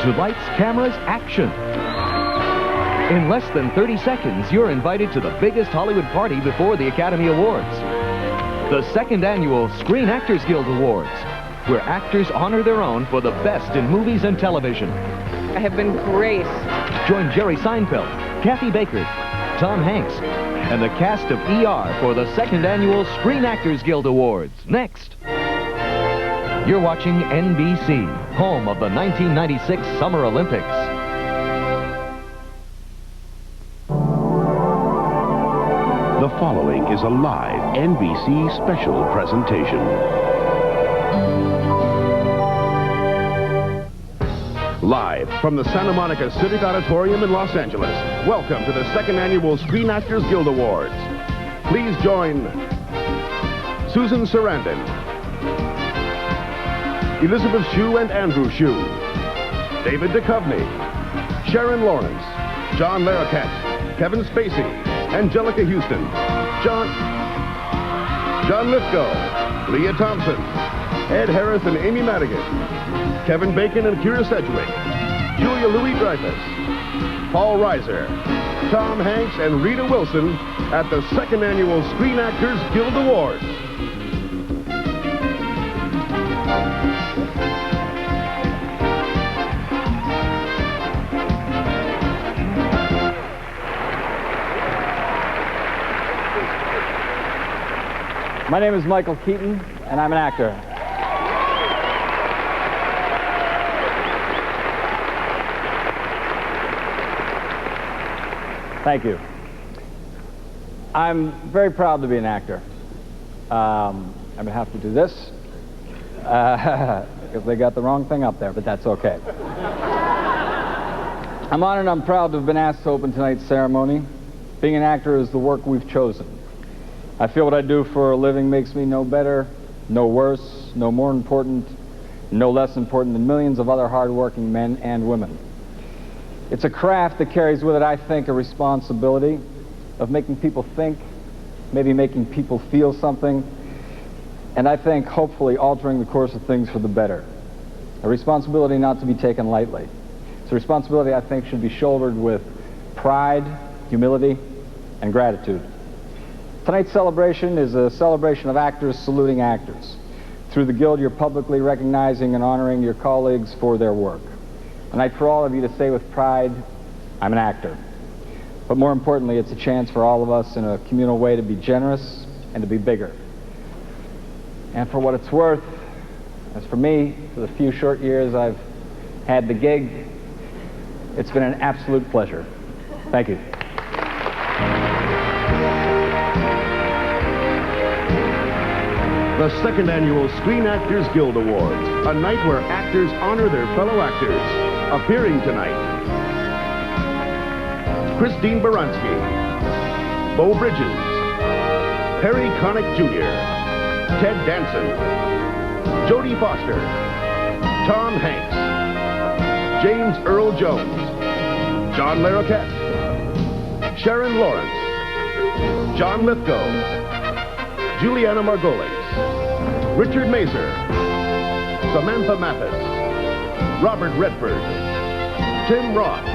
to lights, cameras, action. In less than 30 seconds, you're invited to the biggest Hollywood party before the Academy Awards. The second annual Screen Actors Guild Awards, where actors honor their own for the best in movies and television. I have been graced. Join Jerry Seinfeld, Kathy Baker, Tom Hanks, and the cast of ER for the second annual Screen Actors Guild Awards. Next. You're watching NBC, home of the 1996 Summer Olympics. The following is a live NBC special presentation. Live from the Santa Monica Civic Auditorium in Los Angeles, welcome to the second annual Screen Actors Guild Awards. Please join Susan Sarandon, Elizabeth Shue and Andrew Shue, David Duchovny, Sharon Lawrence, John Larroquette, Kevin Spacey, Angelica Houston, John Lithgow, Leah Thompson, Ed Harris and Amy Madigan, Kevin Bacon and Kyra Sedgwick, Julia Louis-Dreyfus, Paul Reiser, Tom Hanks and Rita Wilson at the second annual Screen Actors Guild Awards. My name is Michael Keaton, and I'm an actor. Thank you. I'm very proud to be an actor. I'm going to have to do this because they got the wrong thing up there, but that's okay. I'm honored and I'm proud to have been asked to open tonight's ceremony. Being an actor is the work we've chosen. I feel what I do for a living makes me no better, no worse, no more important, no less important than millions of other hard-working men and women. It's a craft that carries with it, I think, a responsibility of making people think, maybe making people feel something, and I think, hopefully, altering the course of things for the better. A responsibility not to be taken lightly. It's a responsibility I think should be shouldered with pride, humility, and gratitude. Tonight's celebration is a celebration of actors saluting actors. Through the Guild, you're publicly recognizing and honoring your colleagues for their work. A night for all of you to say with pride, I'm an actor. But more importantly, it's a chance for all of us in a communal way to be generous and to be bigger. And for what it's worth, as for me, for the few short years I've had the gig, it's been an absolute pleasure. Thank you. The second annual Screen Actors Guild Awards, a night where actors honor their fellow actors. Appearing tonight, Christine Baranski, Beau Bridges, Harry Connick Jr., Ted Danson, Jodie Foster, Tom Hanks, James Earl Jones, John Larroquette, Sharon Lawrence, John Lithgow, Juliana Margolis, Richard Mazer, Samantha Mathis, Robert Redford, Tim Roth,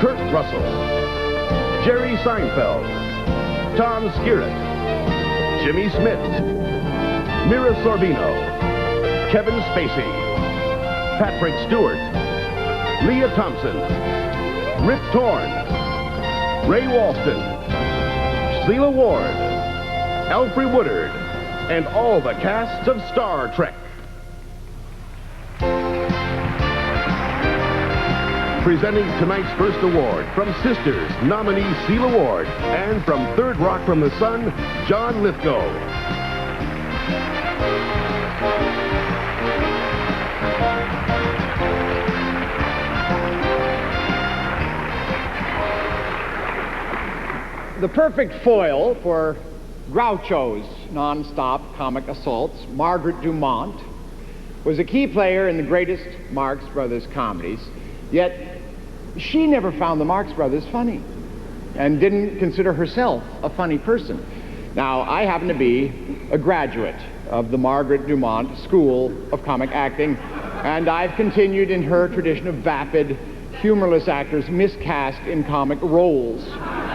Kurt Russell, Jerry Seinfeld, Tom Skerritt, Jimmy Smits, Mira Sorvino, Kevin Spacey, Patrick Stewart, Leah Thompson, Rip Torn, Ray Walston, Sheila Ward, Alfre Woodard, and all the casts of Star Trek. Presenting tonight's first award from Sisters nominee Sheila Ward and from Third Rock from the Sun, John Lithgow. The perfect foil for Groucho's non-stop comic assaults, Margaret Dumont, was a key player in the greatest Marx Brothers comedies, yet she never found the Marx Brothers funny and didn't consider herself a funny person. Now, I happen to be a graduate of the Margaret Dumont School of Comic Acting And I've continued in her tradition of vapid, humorless actors miscast in comic roles.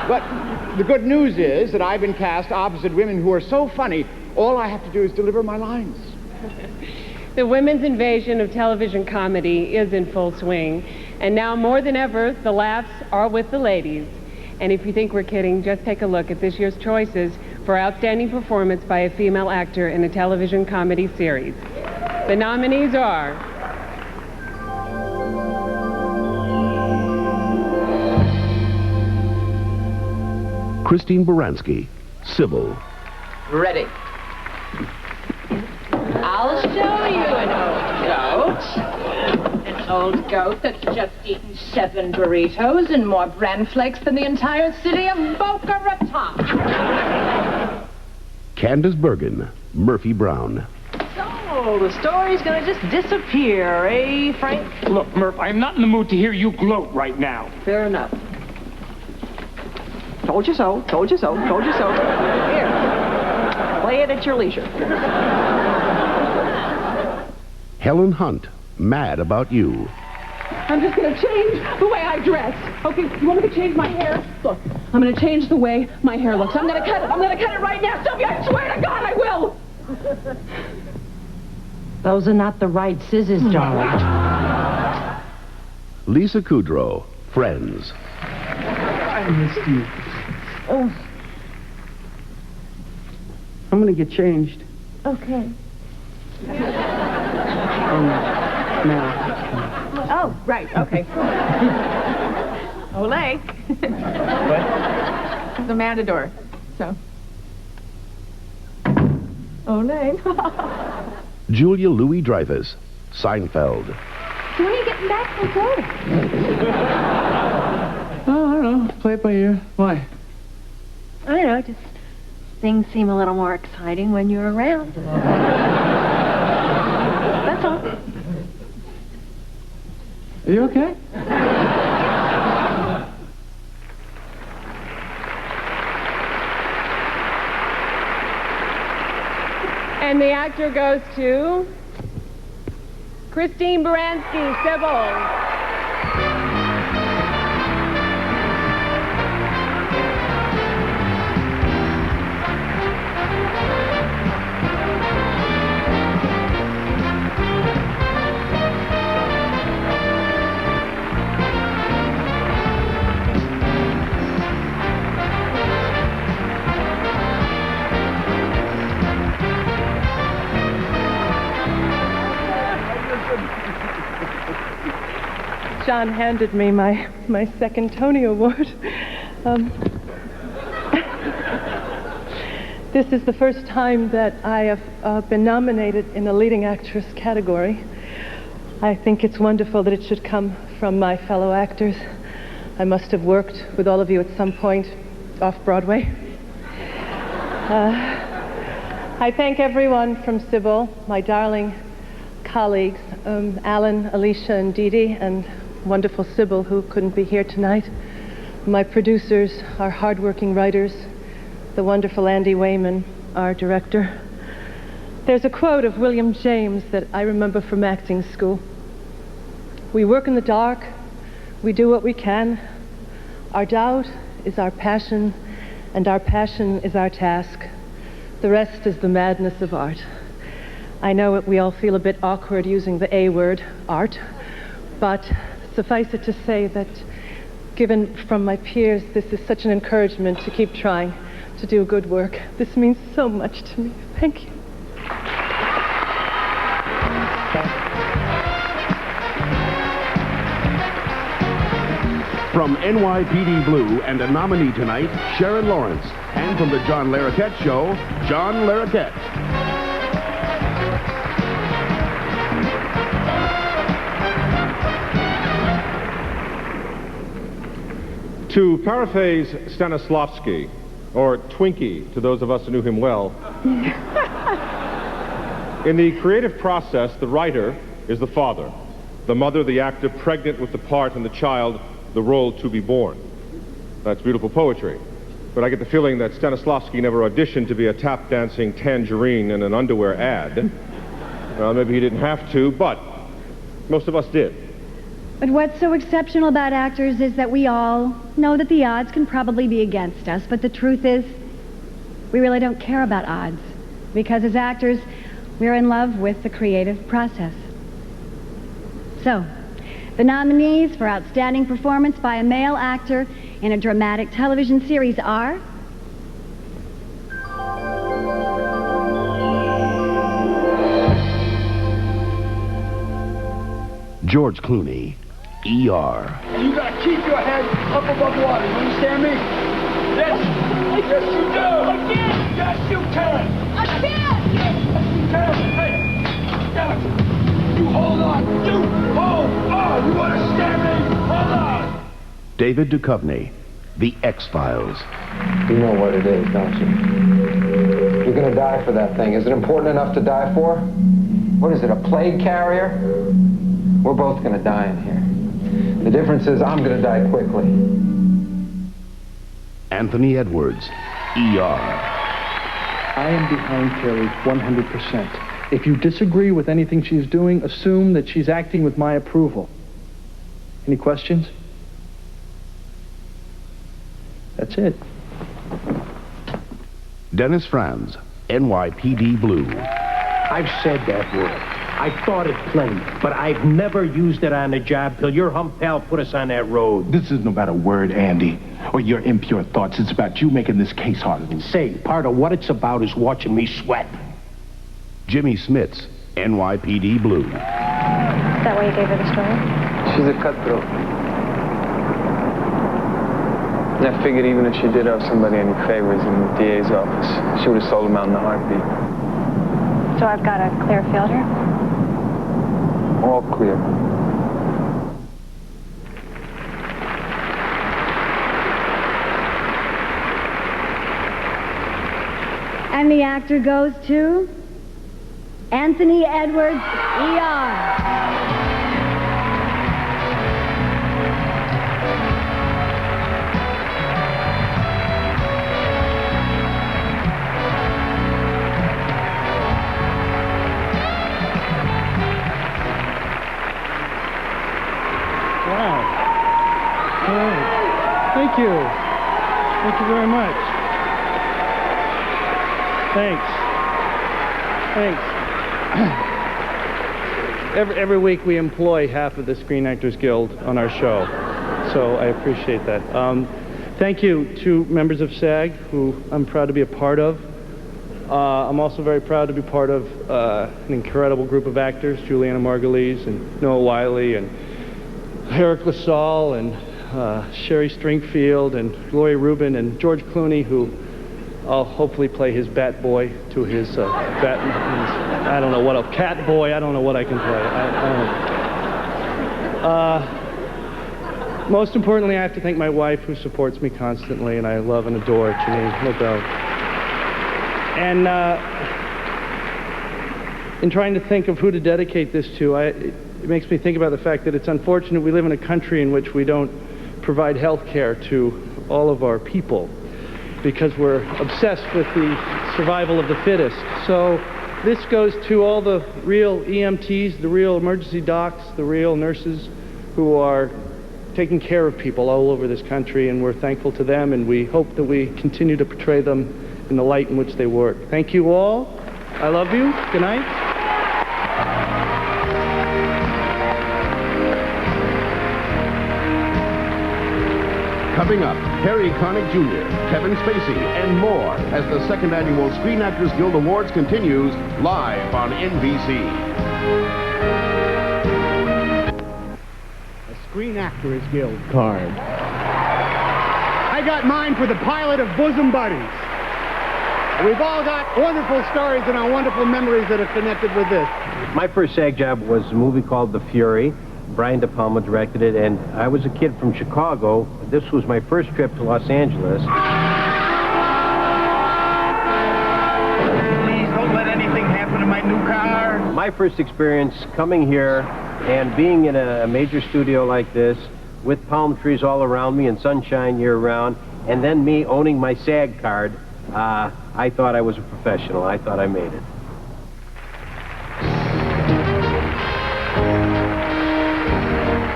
But the good news is that I've been cast opposite women who are so funny, all I have to do is deliver my lines. The women's invasion of television comedy is in full swing, and now more than ever, the laughs are with the ladies. And if you think we're kidding, just take a look at this year's choices for outstanding performance by a female actor in a television comedy series. The nominees are Christine Baranski, Sybil. Ready. I'll show you an old goat. An old goat that's just eaten 7 burritos and more bran flakes than the entire city of Boca Raton. Candace Bergen, Murphy Brown. So, the story's gonna just disappear, eh, Frank? Look, Murph, I'm not in the mood to hear you gloat right now. Fair enough. Told you so, told you so, told you so. Here, play it at your leisure. Helen Hunt, Mad About You. I'm just going to change the way I dress. Okay, you want me to change my hair? Look, I'm going to change the way my hair looks. I'm going to cut it. I'm going to cut it right now. Sylvia, I swear to God I will. Those are not the right scissors, darling. Lisa Kudrow, Friends. I missed you. Oh. I'm going to get changed. Okay. Now. Oh, right, okay. Olay. What? It's a matador, so. Olay. Julia Louis-Dreyfus, Seinfeld. So when are you getting back from Florida? Oh, I don't know. Play it by ear. Why? I don't know, just things seem a little more exciting when you're around. That's all. Are you okay? And the actor goes to Christine Baranski, Sybil. John handed me my second Tony Award. This is the first time that I have been nominated in the leading actress category. I think it's wonderful that it should come from my fellow actors. I must have worked with all of you at some point off Broadway. I thank everyone from Sybil, my darling colleagues, Alan, Alicia, and Dee Dee, and wonderful Sybil, who couldn't be here tonight. My producers, our hardworking writers, the wonderful Andy Wayman, our director. There's a quote of William James that I remember from acting school. We work in the dark, we do what we can. Our doubt is our passion, and our passion is our task. The rest is the madness of art. I know we all feel a bit awkward using the A word, art, but suffice it to say that, given from my peers, this is such an encouragement to keep trying to do good work. This means so much to me. Thank you. From NYPD Blue and a nominee tonight, Sharon Lawrence. And from the John Larroquette Show, John Larroquette. To paraphrase Stanislavski, or Twinkie to those of us who knew him well, in the creative process, the writer is the father, the mother, the actor, pregnant with the part, and the child, the role to be born. That's beautiful poetry. But I get the feeling that Stanislavski never auditioned to be a tap-dancing tangerine in an underwear ad. Well, maybe he didn't have to, but Most of us did. But what's so exceptional about actors is that we all know that the odds can probably be against us, but the truth is, we really don't care about odds, because as actors, we're in love with the creative process. So, the nominees for Outstanding Performance by a Male Actor in a Dramatic Television Series are... George Clooney, ER. You gotta keep your head up above water, you understand me? Yes, yes you do! I can't! Yes you can! I can't! Yes you can! Hey, yes. You hold on! You hold on! You understand me? Hold on! David Duchovny, The X-Files. You know what it is, don't you? You're gonna die for that thing. Is it important enough to die for? What is it, a plague carrier? We're both gonna die in here. The difference is I'm gonna die quickly. Anthony Edwards, ER. I am behind Carrie 100%. If you disagree with anything she's doing, assume that she's acting with my approval. Any questions? That's it. Dennis Franz, NYPD Blue. I've said that word. I thought it plenty, but I've never used it on a job till your hump pal put us on that road. This isn't about a word, Andy, or your impure thoughts. It's about you making this case harder than... Say, part of what it's about is watching me sweat. Jimmy Smits, NYPD Blue. Is that why you gave her the story? She's a cutthroat. And I figured even if she did have somebody any favors in the DA's office, she would have sold them out in a heartbeat. So I've got a clear field here? All clear. And the actor goes to Anthony Edwards, ER. Thank you. Thank you very much. Thanks. Every week we employ half of the Screen Actors Guild on our show, so I appreciate that. Thank you to members of SAG, who I'm proud to be a part of. I'm also very proud to be part of an incredible group of actors, Juliana Margulies and Noah Wiley and Eric LaSalle and Sherry Stringfield and Gloria Rubin and George Clooney, who I'll hopefully play his bat boy to his I don't know what else, cat boy, I don't know what I can play. I don't know. Most importantly, I have to thank my wife, who supports me constantly, and I love and adore Janine Lobel. And in trying to think of who to dedicate this to, it makes me think about the fact that it's unfortunate we live in a country in which we don't provide health care to all of our people because we're obsessed with the survival of the fittest. So this goes to all the real EMTs, the real emergency docs, the real nurses who are taking care of people all over this country, and we're thankful to them, and we hope that we continue to portray them in the light in which they work. Thank you all. I love you. Good night. Coming up, Harry Connick Jr., Kevin Spacey, and more as the second annual Screen Actors Guild Awards continues live on NBC. A Screen Actors Guild card. I got mine for the pilot of Bosom Buddies. We've all got wonderful stories and our wonderful memories that are connected with this. My first SAG job was a movie called The Fury. Brian De Palma directed it, and I was a kid from Chicago. This was my first trip to Los Angeles. Please don't let anything happen to my new car. My first experience coming here and being in a major studio like this with palm trees all around me and sunshine year-round, and then me owning my SAG card, I thought I was a professional. I thought I made it.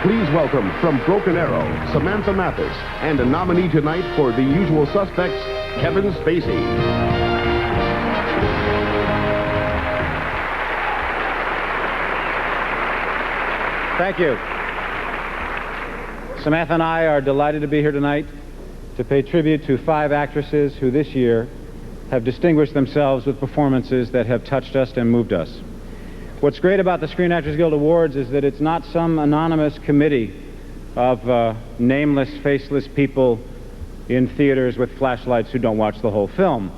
Please welcome from Broken Arrow, Samantha Mathis, and a nominee tonight for The Usual Suspects, Kevin Spacey. Thank you. Samantha and I are delighted to be here tonight to pay tribute to 5 actresses who this year have distinguished themselves with performances that have touched us and moved us. What's great about the Screen Actors Guild Awards is that it's not some anonymous committee of nameless, faceless people in theaters with flashlights who don't watch the whole film.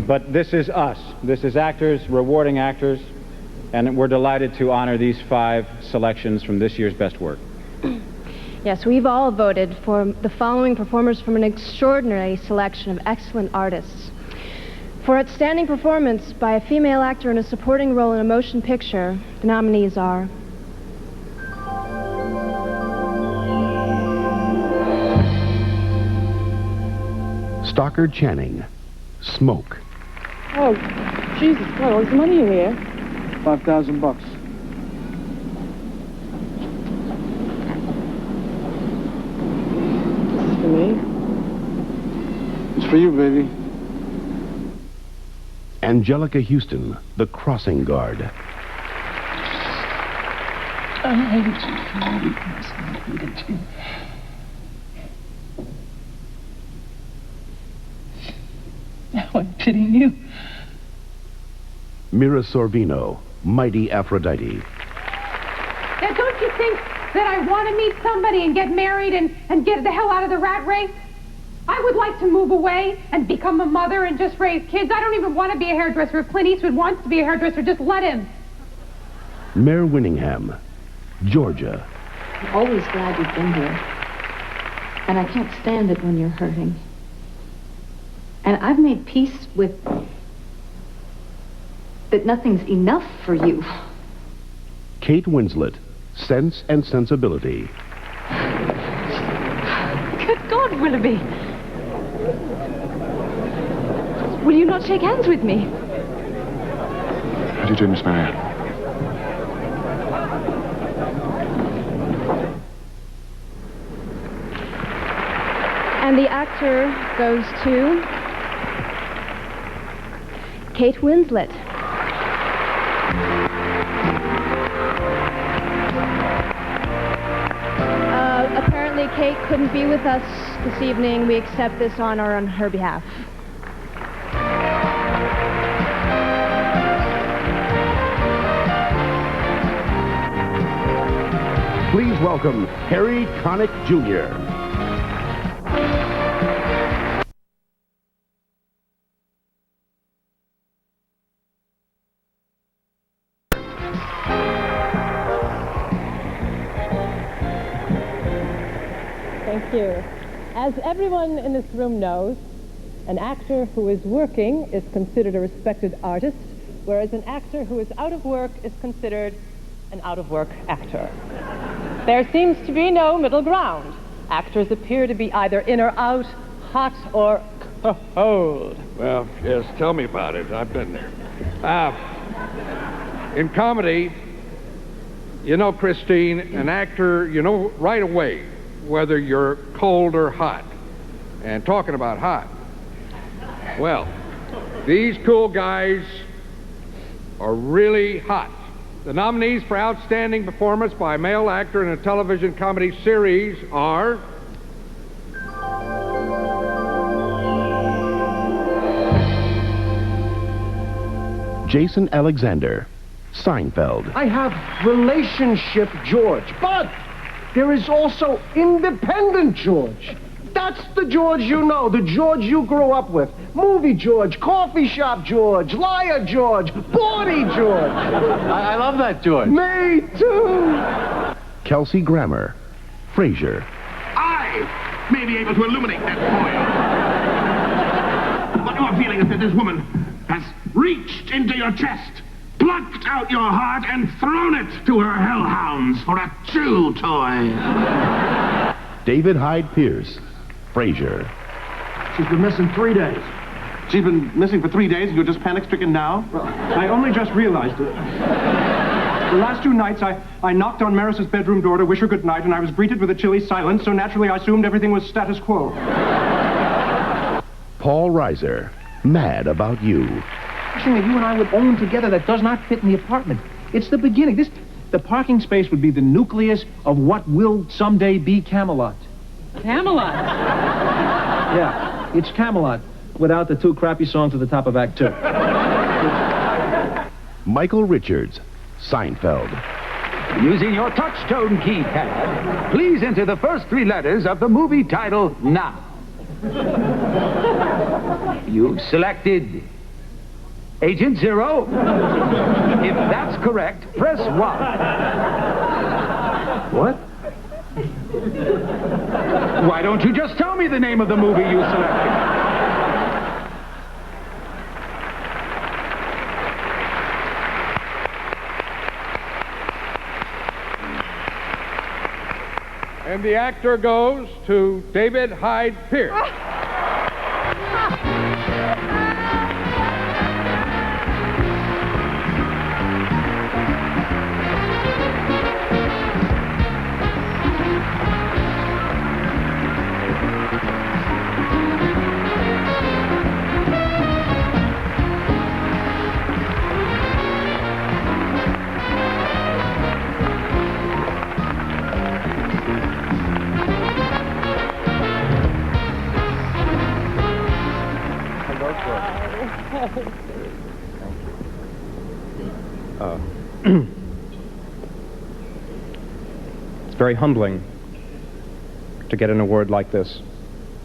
But this is us. This is actors rewarding actors, and we're delighted to honor these 5 selections from this year's best work. Yes, we've all voted for the following performers from an extraordinary selection of excellent artists. For outstanding performance by a female actor in a supporting role in a motion picture, the nominees are Stockard Channing, Smoke. Oh, Jesus, God, all this money in here. $5,000. This is for me. It's for you, baby. Angelica Houston, The Crossing Guard. Now I'm pitying you. Mira Sorvino, Mighty Aphrodite. Now, don't you think that I want to meet somebody and get married and get the hell out of the rat race? I would like to move away and become a mother and just raise kids. I don't even want to be a hairdresser. If Clint Eastwood wants to be a hairdresser, just let him. Mare Winningham, Georgia. I'm always glad you've been here. And I can't stand it when you're hurting. And I've made peace with that nothing's enough for you. Kate Winslet, Sense and Sensibility. Good God, Willoughby. Will you not shake hands with me? How do you do, Miss Marianne? And the actor goes to Kate Winslet. Apparently Kate couldn't be with us this evening. We accept this honor on her behalf. Please welcome Harry Connick Jr. Thank you. As everyone in this room knows, an actor who is working is considered a respected artist, whereas an actor who is out of work is considered an out-of-work actor. There seems to be no middle ground. Actors appear to be either in or out, hot or cold. Well, yes, tell me about it. I've been there. In comedy, you know, Christine, an actor, you know right away whether you're cold or hot. And talking about hot, well, these cool guys are really hot. The nominees for Outstanding Performance by a Male Actor in a Television Comedy Series are Jason Alexander, Seinfeld. I have relationship George, but there is also independent George. That's the George you know, the George you grew up with. Movie George, coffee shop George, liar George, bawdy George. I love that George. Me too. Kelsey Grammer, Frasier. I may be able to illuminate that foil. But your feeling is that this woman has reached into your chest, plucked out your heart, and thrown it to her hellhounds for a chew toy. David Hyde Pierce, Frasier. She's been missing 3 days. She's been missing for 3 days and you're just panic-stricken now? Well, I only just realized it. The last 2 nights, I knocked on Maris's bedroom door to wish her good night, and I was greeted with a chilly silence, so naturally I assumed everything was status quo. Paul Reiser, Mad About You. Thing that you and I would own together that does not fit in the apartment. It's the beginning. The parking space would be the nucleus of what will someday be Camelot. Camelot? Yeah, it's Camelot without the 2 crappy songs at the top of Act 2. Michael Richards, Seinfeld. Using your touch-tone keypad, please enter the first 3 letters of the movie title now. You've selected Agent Zero. If that's correct, press 1. What? Why don't you just tell me the name of the movie you selected? And the actor goes to David Hyde Pierce. It's very humbling to get an award like this,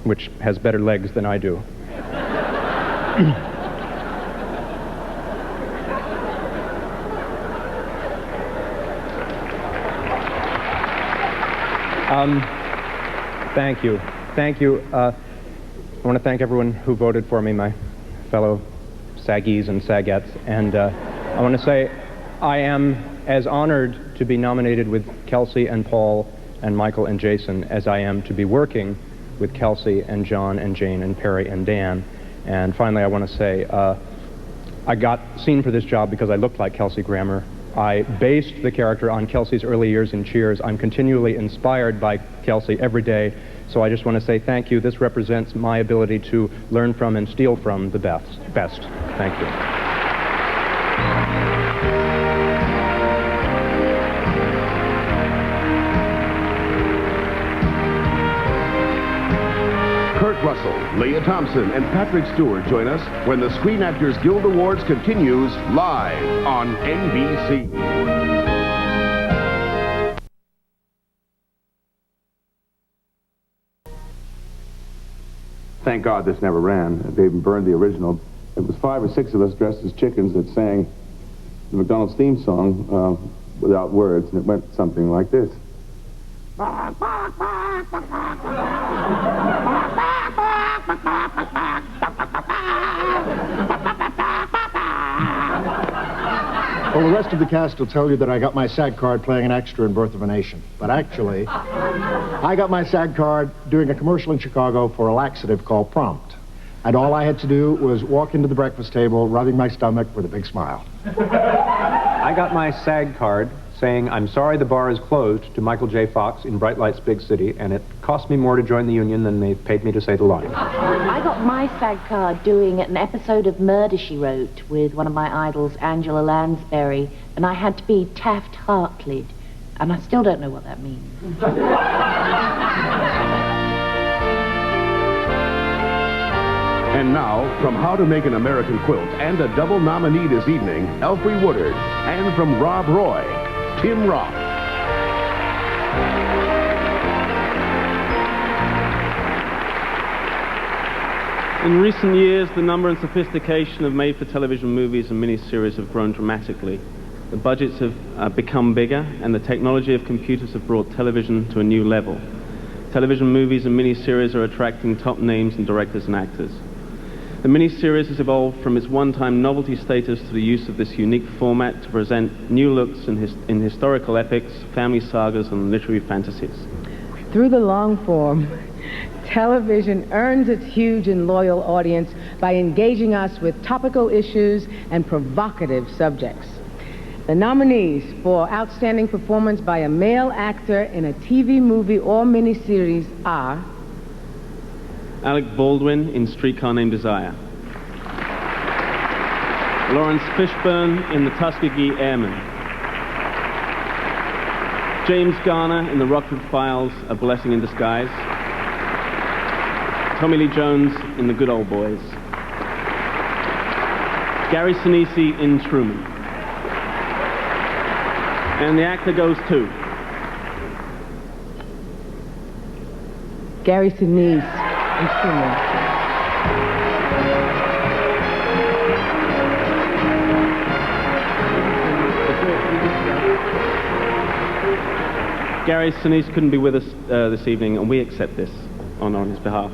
which has better legs than I do. Thank you. Thank you. I want to thank everyone who voted for me, my fellow Saggies and Sagettes, and I want to say I am as honored to be nominated with Kelsey and Paul and Michael and Jason as I am to be working with Kelsey and John and Jane and Perry and Dan. And finally, I want to say I got seen for this job because I looked like Kelsey Grammer. I based the character on Kelsey's early years in Cheers. I'm continually inspired by Kelsey every day. So I just want to say thank you. This represents my ability to learn from and steal from the best. Thank you. Kurt Russell, Leah Thompson, and Patrick Stewart join us when the Screen Actors Guild Awards continues live on NBC. Thank God this never ran. They even burned the original. It was 5 or 6 of us dressed as chickens that sang the McDonald's theme song without words, and it went something like this. Well, the rest of the cast will tell you that I got my SAG card playing an extra in Birth of a Nation. But actually, I got my SAG card doing a commercial in Chicago for a laxative called Prompt. And all I had to do was walk into the breakfast table, rubbing my stomach with a big smile. I got my SAG card saying, "I'm sorry the bar is closed," to Michael J. Fox in Bright Lights, Big City, and it cost me more to join the union than they paid me to say the line. I got my SAG card doing an episode of Murder, She Wrote with one of my idols, Angela Lansbury, and I had to be Taft-Hartley, and I still don't know what that means. And now, from How to Make an American Quilt and a double nominee this evening, Elfrey Woodard, and from Rob Roy, Tim Roth. In recent years, the number and sophistication of made-for-television movies and miniseries have grown dramatically. The budgets have become bigger, and the technology of computers have brought television to a new level. Television movies and miniseries are attracting top names in directors and actors. The miniseries has evolved from its one-time novelty status to the use of this unique format to present new looks in historical epics, family sagas, and literary fantasies. Through the long form, television earns its huge and loyal audience by engaging us with topical issues and provocative subjects. The nominees for Outstanding Performance by a Male Actor in a TV Movie or Miniseries are Alec Baldwin in Streetcar Named Desire, Lawrence Fishburne in The Tuskegee Airmen, James Garner in The Rockford Files, A Blessing in Disguise, Tommy Lee Jones in The Good Old Boys, Gary Sinise in Truman. And the actor goes to Gary Sinise in Truman. Gary Sinise couldn't be with us this evening, and we accept this on his behalf.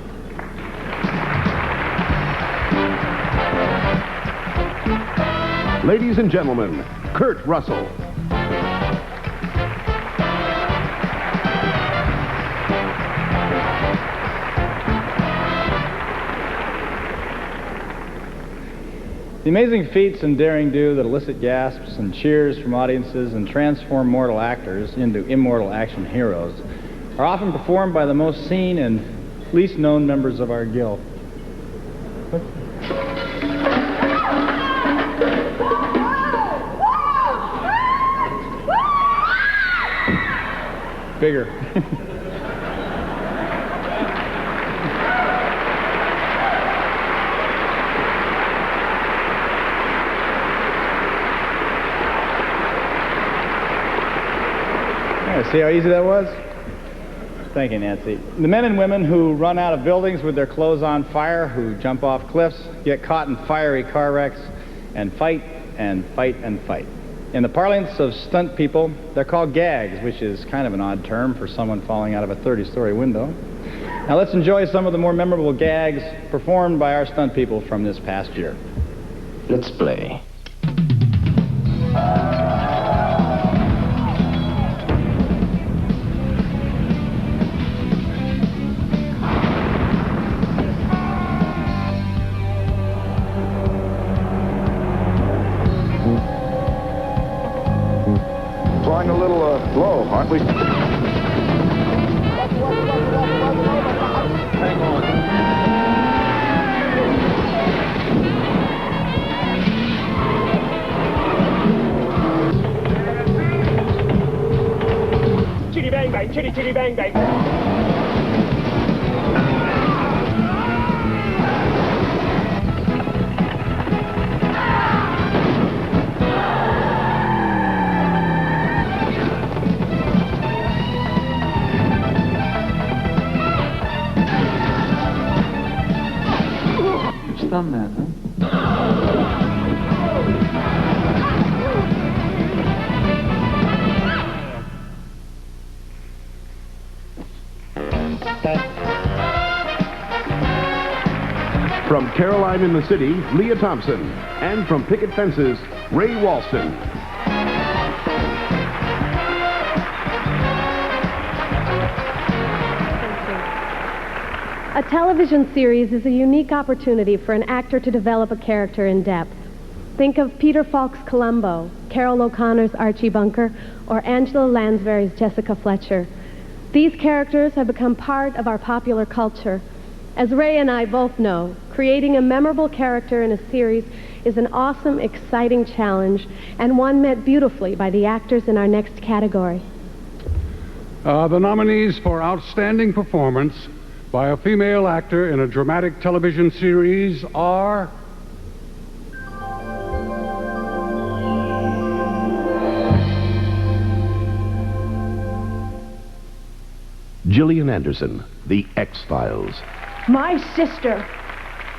Ladies and gentlemen, Kurt Russell. The amazing feats and daring do that elicit gasps and cheers from audiences and transform mortal actors into immortal action heroes are often performed by the most seen and least known members of our guild. Bigger. See how easy that was? Thank you, Nancy. The men and women who run out of buildings with their clothes on fire, who jump off cliffs, get caught in fiery car wrecks, and fight and fight and fight. In the parlance of stunt people, they're called gags, which is kind of an odd term for someone falling out of a 30-story window. Now let's enjoy some of the more memorable gags performed by our stunt people from this past year. Let's play. Flying a little low, aren't we? Hang on. Chitty bang bang, chitty chitty bang bang. Done that, From Caroline in the City, Leah Thompson. And from Picket Fences, Ray Walston. A television series is a unique opportunity for an actor to develop a character in depth. Think of Peter Falk's Columbo, Carol O'Connor's Archie Bunker, or Angela Lansbury's Jessica Fletcher. These characters have become part of our popular culture. As Ray and I both know, creating a memorable character in a series is an awesome, exciting challenge, and one met beautifully by the actors in our next category. The nominees for Outstanding Performance by a Female Actor in a Dramatic Television Series are Gillian Anderson, The X-Files. My sister,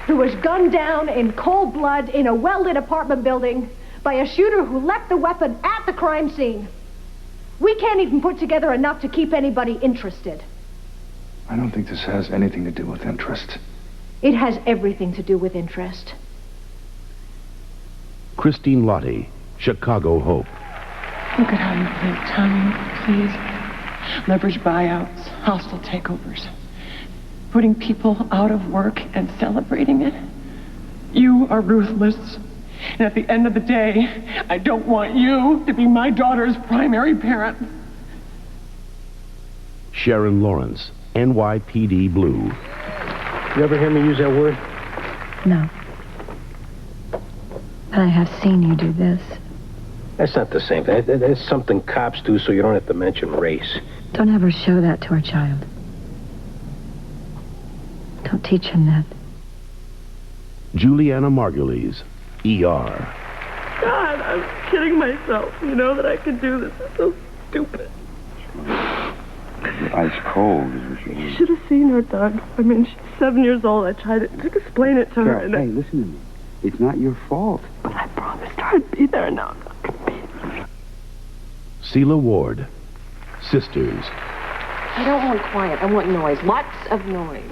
who was gunned down in cold blood in a well-lit apartment building by a shooter who left the weapon at the crime scene. We can't even put together enough to keep anybody interested. I don't think this has anything to do with interest. It has everything to do with interest. Christine Lottie, Chicago Hope. Look at how you think, Tommy, please. Leverage buyouts, hostile takeovers. Putting people out of work and celebrating it. You are ruthless. And at the end of the day, I don't want you to be my daughter's primary parent. Sharon Lawrence, NYPD Blue. You ever hear me use that word? No. But I have seen you do this. That's not the same thing. That's something cops do so you don't have to mention race. Don't ever show that to our child. Don't teach him that. Juliana Margulies, ER. God, I'm kidding myself. You know that I can do this. It's so stupid. You're ice cold is what you You should have seen her, Doug. I mean, she's 7 years old. I tried to explain it to her. Carol, hey, listen to me. It's not your fault. But I promised her I'd be there now. Celia Ward, Sisters. I don't want quiet. I want noise. Lots of noise.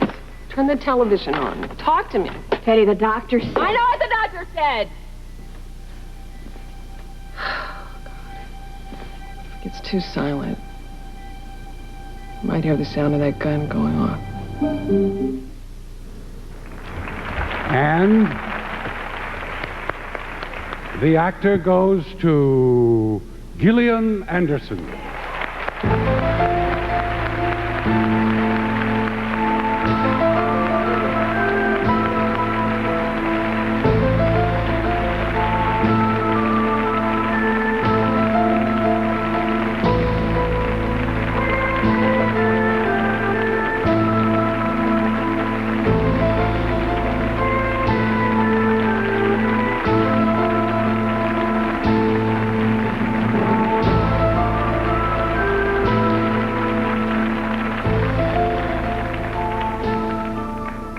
Turn the television on. Talk to me. Teddy, the doctor said... I know what the doctor said. It's too silent. You might hear the sound of that gun going off. And the actor goes to Gillian Anderson.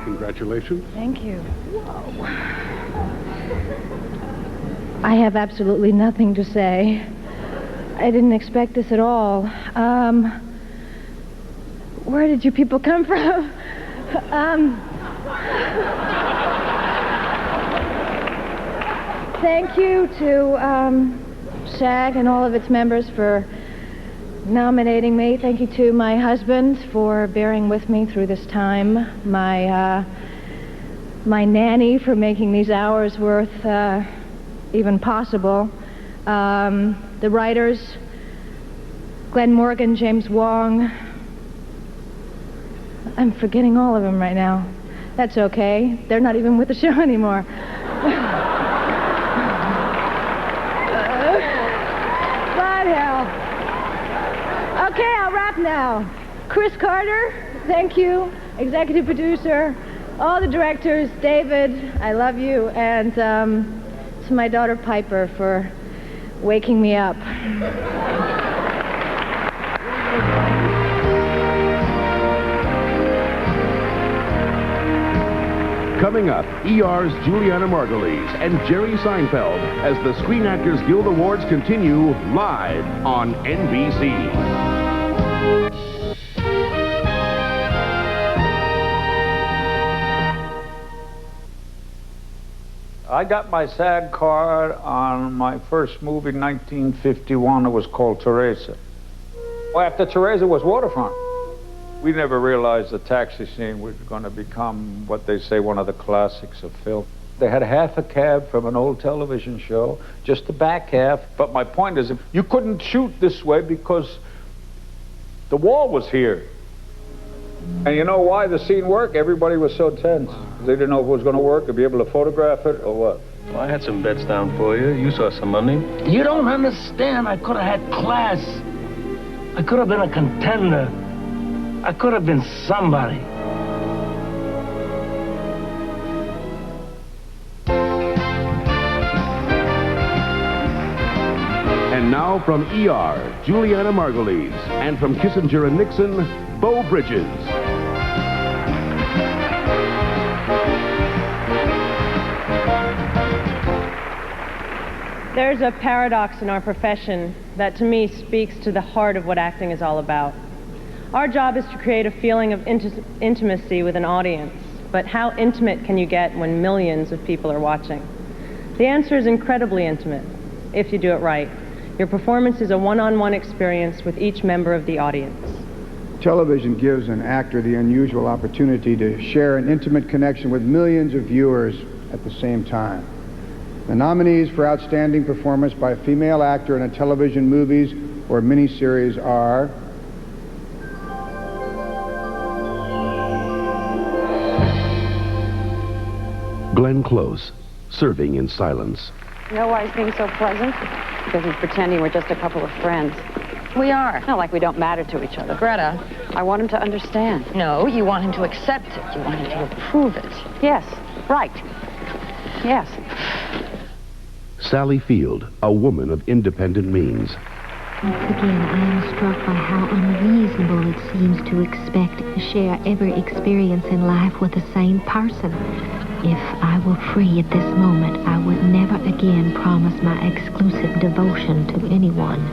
Congratulations. Thank you. I have absolutely nothing to say. I didn't expect this at all. Where did you people come from? Thank you to SAG and all of its members for nominating me. Thank you to my husband for bearing with me through this time. My nanny for making these hours worth even possible. The writers, Glenn Morgan, James Wong. I'm forgetting all of them right now. That's okay. They're not even with the show anymore. But hell. Okay, I'll wrap now. Chris Carter, thank you. Executive producer, all the directors, David, I love you, and to my daughter Piper for waking me up. Coming up, ER's Juliana Margulies and Jerry Seinfeld as the Screen Actors Guild Awards continue live on NBC. I got my SAG card on my first movie, 1951. It was called Teresa. Well, after Teresa was Waterfront. We never realized the taxi scene was going to become what they say one of the classics of film. They had half a cab from an old television show, just the back half. But my point is, you couldn't shoot this way because the wall was here. And you know why the scene worked? Everybody was so tense. They didn't know if it was going to work, or be able to photograph it, or what. Well, I had some bets down for you. You saw some money. You don't understand. I could have had class. I could have been a contender. I could have been somebody. And now from ER, Juliana Margulies, and from Kissinger and Nixon, Beau Bridges. There's a paradox in our profession that to me speaks to the heart of what acting is all about. Our job is to create a feeling of intimacy with an audience, but how intimate can you get when millions of people are watching? The answer is incredibly intimate, if you do it right. Your performance is a one-on-one experience with each member of the audience. Television gives an actor the unusual opportunity to share an intimate connection with millions of viewers at the same time. The nominees for Outstanding Performance by a Female Actor in a Television, Movies, or Miniseries are Glenn Close, Serving in Silence. You know why he's being so pleasant? Because he's pretending we're just a couple of friends. We are. Not like we don't matter to each other. Greta, I want him to understand. No, you want him to accept it. You want him to approve it. Yes, right. Yes. Sally Field, a woman of independent means. Once again, I am struck by how unreasonable it seems to expect to share every experience in life with the same person. If I were free at this moment, I would never again promise my exclusive devotion to anyone.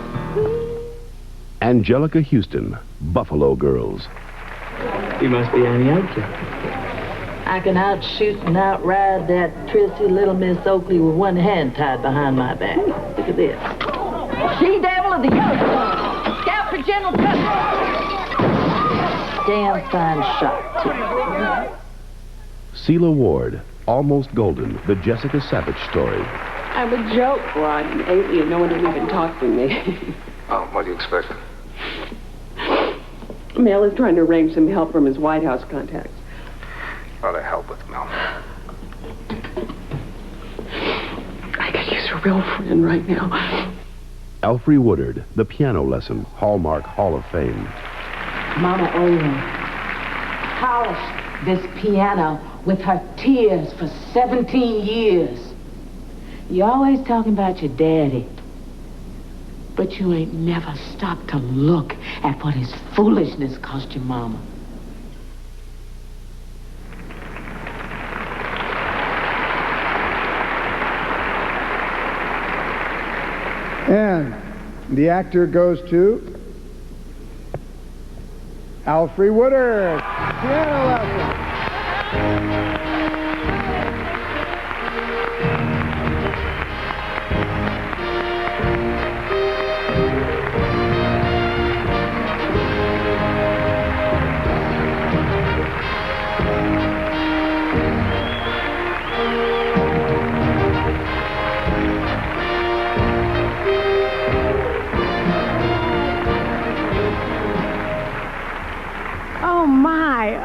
Angelica Houston, Buffalo Girls. You must be Annie Oakley. I can outshoot and outride that trissy little Miss Oakley with one hand tied behind my back. Look at this. She-devil of the Yellowstone. Scout for General Custer. Damn fine shot, too. Celia Ward, Almost Golden, the Jessica Savage story. I'm a joke, Rod. An alien. No one will even talk to me. Oh, what do you expect? Mel is trying to arrange some help from his White House contacts. A lot of help with Mel. I could use a real friend right now. Alfre Woodard, The Piano Lesson, Hallmark Hall of Fame. Mama Olin polished this piano with her tears for 17 years. You always talking about your daddy, but you ain't never stopped to look at what his foolishness cost your mama. And the actor goes to Alfre Woodard, Piano Lesson.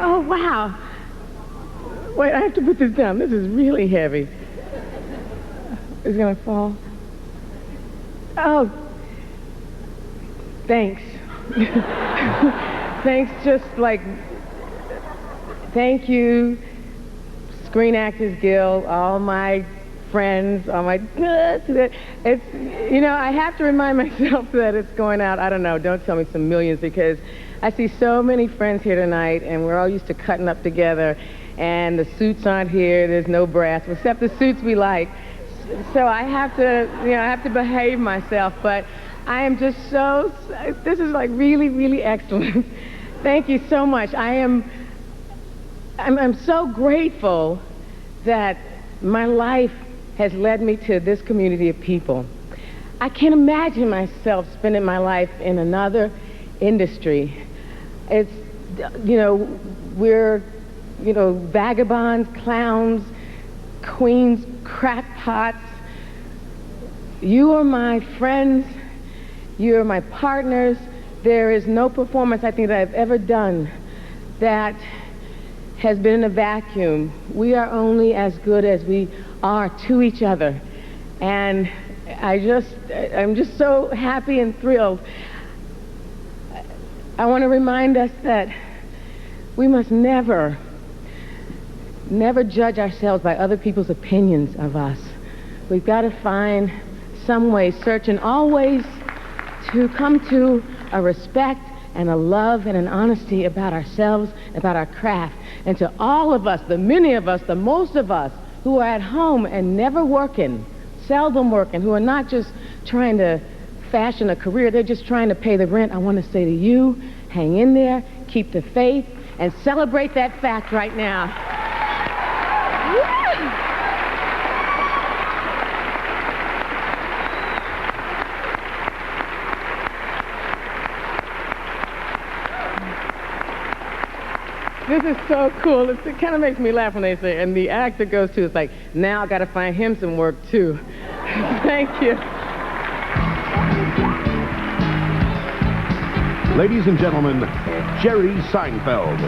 Oh, wow. Wait, I have to put this down. This is really heavy. It's going to fall. Oh. Thanks. Thanks, just like, thank you, Screen Actors Guild, all my friends, all my, it's, you know, I have to remind myself that it's going out, I don't know, don't tell me some millions, because I see so many friends here tonight, and we're all used to cutting up together, and the suits aren't here, there's no brass, except the suits we like. So I have to, you know, I have to behave myself, but I am just so, this is like really, really excellent. Thank you so much. I'm so grateful that my life has led me to this community of people. I can't imagine myself spending my life in another industry. It's, you know, we're, you know, vagabonds, clowns, queens, crackpots. You are my friends. You are my partners. There is no performance I think that I've ever done that has been in a vacuum. We are only as good as we are to each other. And I'm just so happy and thrilled. I want to remind us that we must never judge ourselves by other people's opinions of us. We've got to find some way, search, and always to come to a respect and a love and an honesty about ourselves, about our craft. And to all of us, the many of us, the most of us, who are at home and never working, seldom working, who are not just trying to fashion a career, they're just trying to pay the rent, I want to say to you, hang in there, keep the faith, and celebrate that fact right now. This is so cool. It kind of makes me laugh when they say, and the actor goes to, it's like, now I got to find him some work too. Thank you. Ladies and gentlemen, Jerry Seinfeld.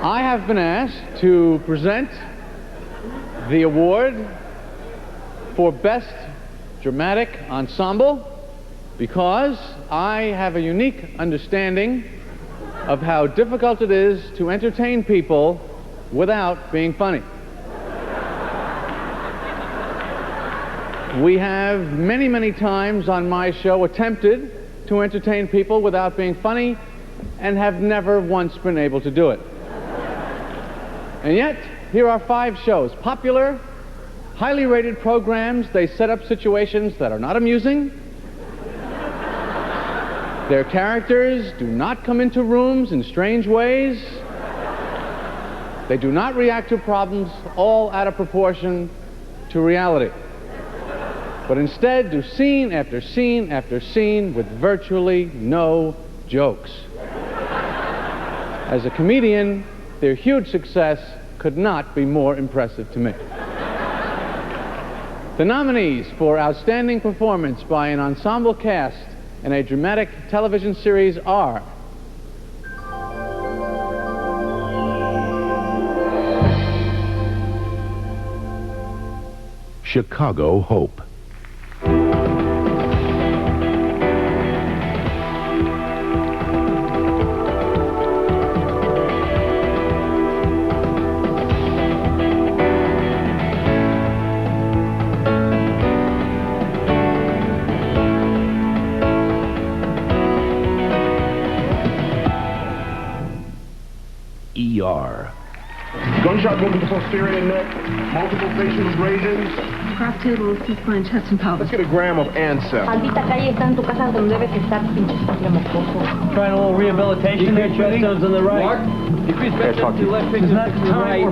I have been asked to present the award for Best Dramatic Ensemble because I have a unique understanding of how difficult it is to entertain people without being funny. We have many, many times on my show attempted to entertain people without being funny and have never once been able to do it. And yet, here are 5 shows, popular, highly rated programs. They set up situations that are not amusing. Their characters do not come into rooms in strange ways. They do not react to problems all out of proportion to reality, but instead do scene after scene after scene with virtually no jokes. As a comedian, their huge success could not be more impressive to me. The nominees for Outstanding Performance by an Ensemble Cast in a Dramatic Television Series are Chicago Hope. ER. Gunshot wound to the posterior neck, multiple facial abrasions. Cross table, 6-line chest and pelvis. Let's get a gram of Ancel. Maldita calle está en tu casa donde debe que estar, pinche mocoso. Trying a little rehabilitation there, chest stones on the right. Decrease bed to the left, fix to the right.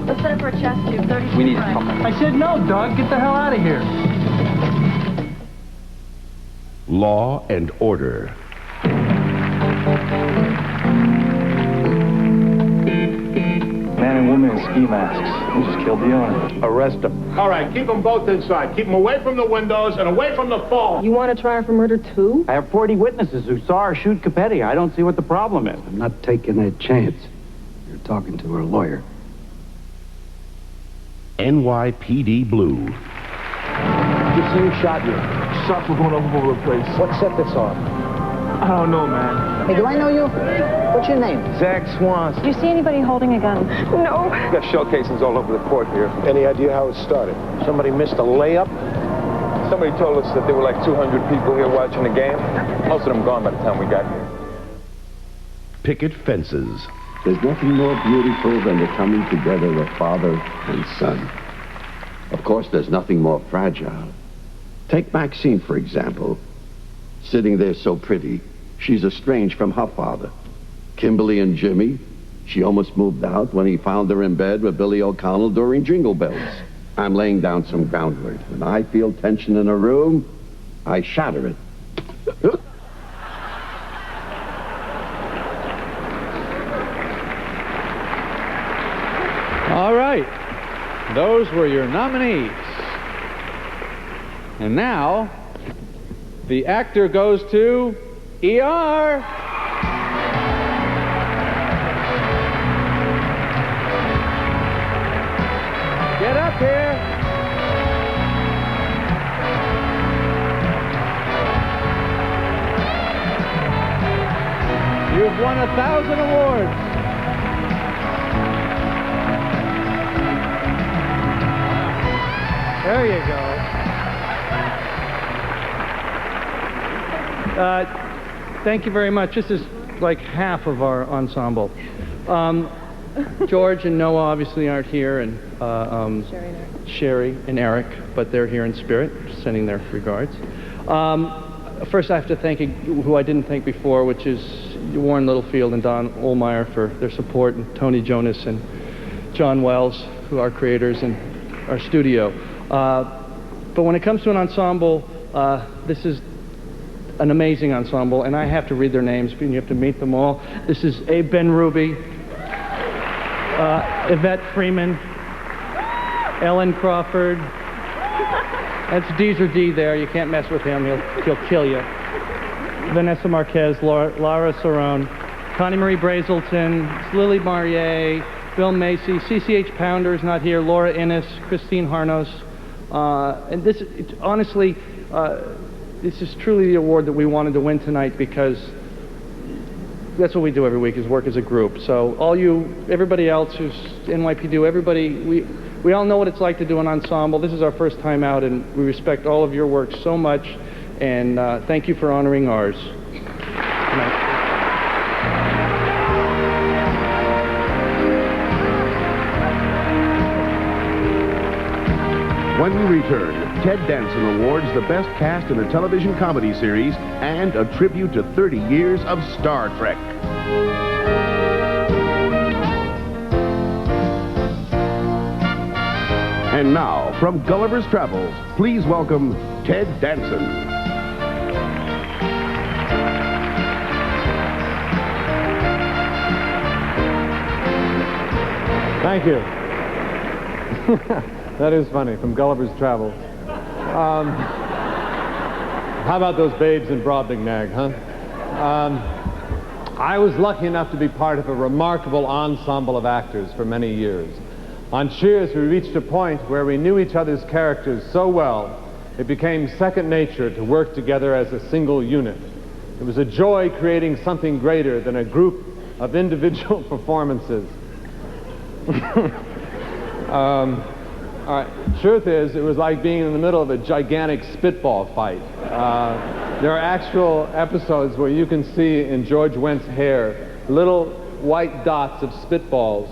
Let's set up for a chest tube, 32. We need to talk. I said no, dog. Get the hell out of here. Law and Order. Man and woman in ski masks. They just killed the owner. Arrest them. All right, keep them both inside. Keep them away from the windows and away from the phone. You want to try her for murder too? I have 40 witnesses who saw her shoot Capetti. I don't see what the problem is. I'm not taking that chance. You're talking to her lawyer. NYPD Blue. You see who shot you? Shots were going all over the place. What set this off? I don't know, man. Hey, do I know you? What's your name? Zach Swanson. Do you see anybody holding a gun? No. We got shell casings all over the court here. Any idea how it started? Somebody missed a layup? Somebody told us that there were like 200 people here watching the game. Most of them gone by the time we got here. Picket fences. There's nothing more beautiful than the coming together of father and son. Of course, there's nothing more fragile. Take Maxine, for example. Sitting there so pretty, she's estranged from her father. Kimberly and Jimmy, she almost moved out when he found her in bed with Billy O'Connell during Jingle Bells. I'm laying down some groundwork. When I feel tension in a room, I shatter it. All right. Those were your nominees. And now, the actor goes to ER. Get up here. You've won 1,000 awards. There you go. Thank you very much. This is like half of our ensemble. George and Noah obviously aren't here, and Sherry and Eric, but they're here in spirit, sending their regards. First, I have to thank who I didn't thank before, which is Warren Littlefield and Don Ohlmeyer for their support, and Tony Jonas and John Wells, who are creators, and our studio. But when it comes to an ensemble, this is an amazing ensemble, and I have to read their names, and you have to meet them all. This is Abe Ben-Ruby, Yvette Freeman, Ellen Crawford. That's Deezer D there. You can't mess with him. He'll kill you. Vanessa Marquez, Lara Cerrone, Connie Marie Brazelton, Lily Marier, Bill Macy, CCH Pounder is not here, Laura Innes, Christine Harnos. And this, honestly, this is truly the award that we wanted to win tonight, because that's what we do every week, is work as a group. So all you, everybody else who's NYPD, everybody, we all know what it's like to do an ensemble. This is our first time out, and we respect all of your work so much, and thank you for honoring ours. When we return, Ted Danson awards the best cast in a television comedy series and a tribute to 30 years of Star Trek. And now, from Gulliver's Travels, please welcome Ted Danson. Thank you. That is funny, from Gulliver's Travels. How about those babes in Brobdingnag, huh? I was lucky enough to be part of a remarkable ensemble of actors for many years. On Cheers, we reached a point where we knew each other's characters so well, it became second nature to work together as a single unit. It was a joy creating something greater than a group of individual performances. All right. Truth is, it was like being in the middle of a gigantic spitball fight. There are actual episodes where you can see in George Wendt's hair little white dots of spitballs.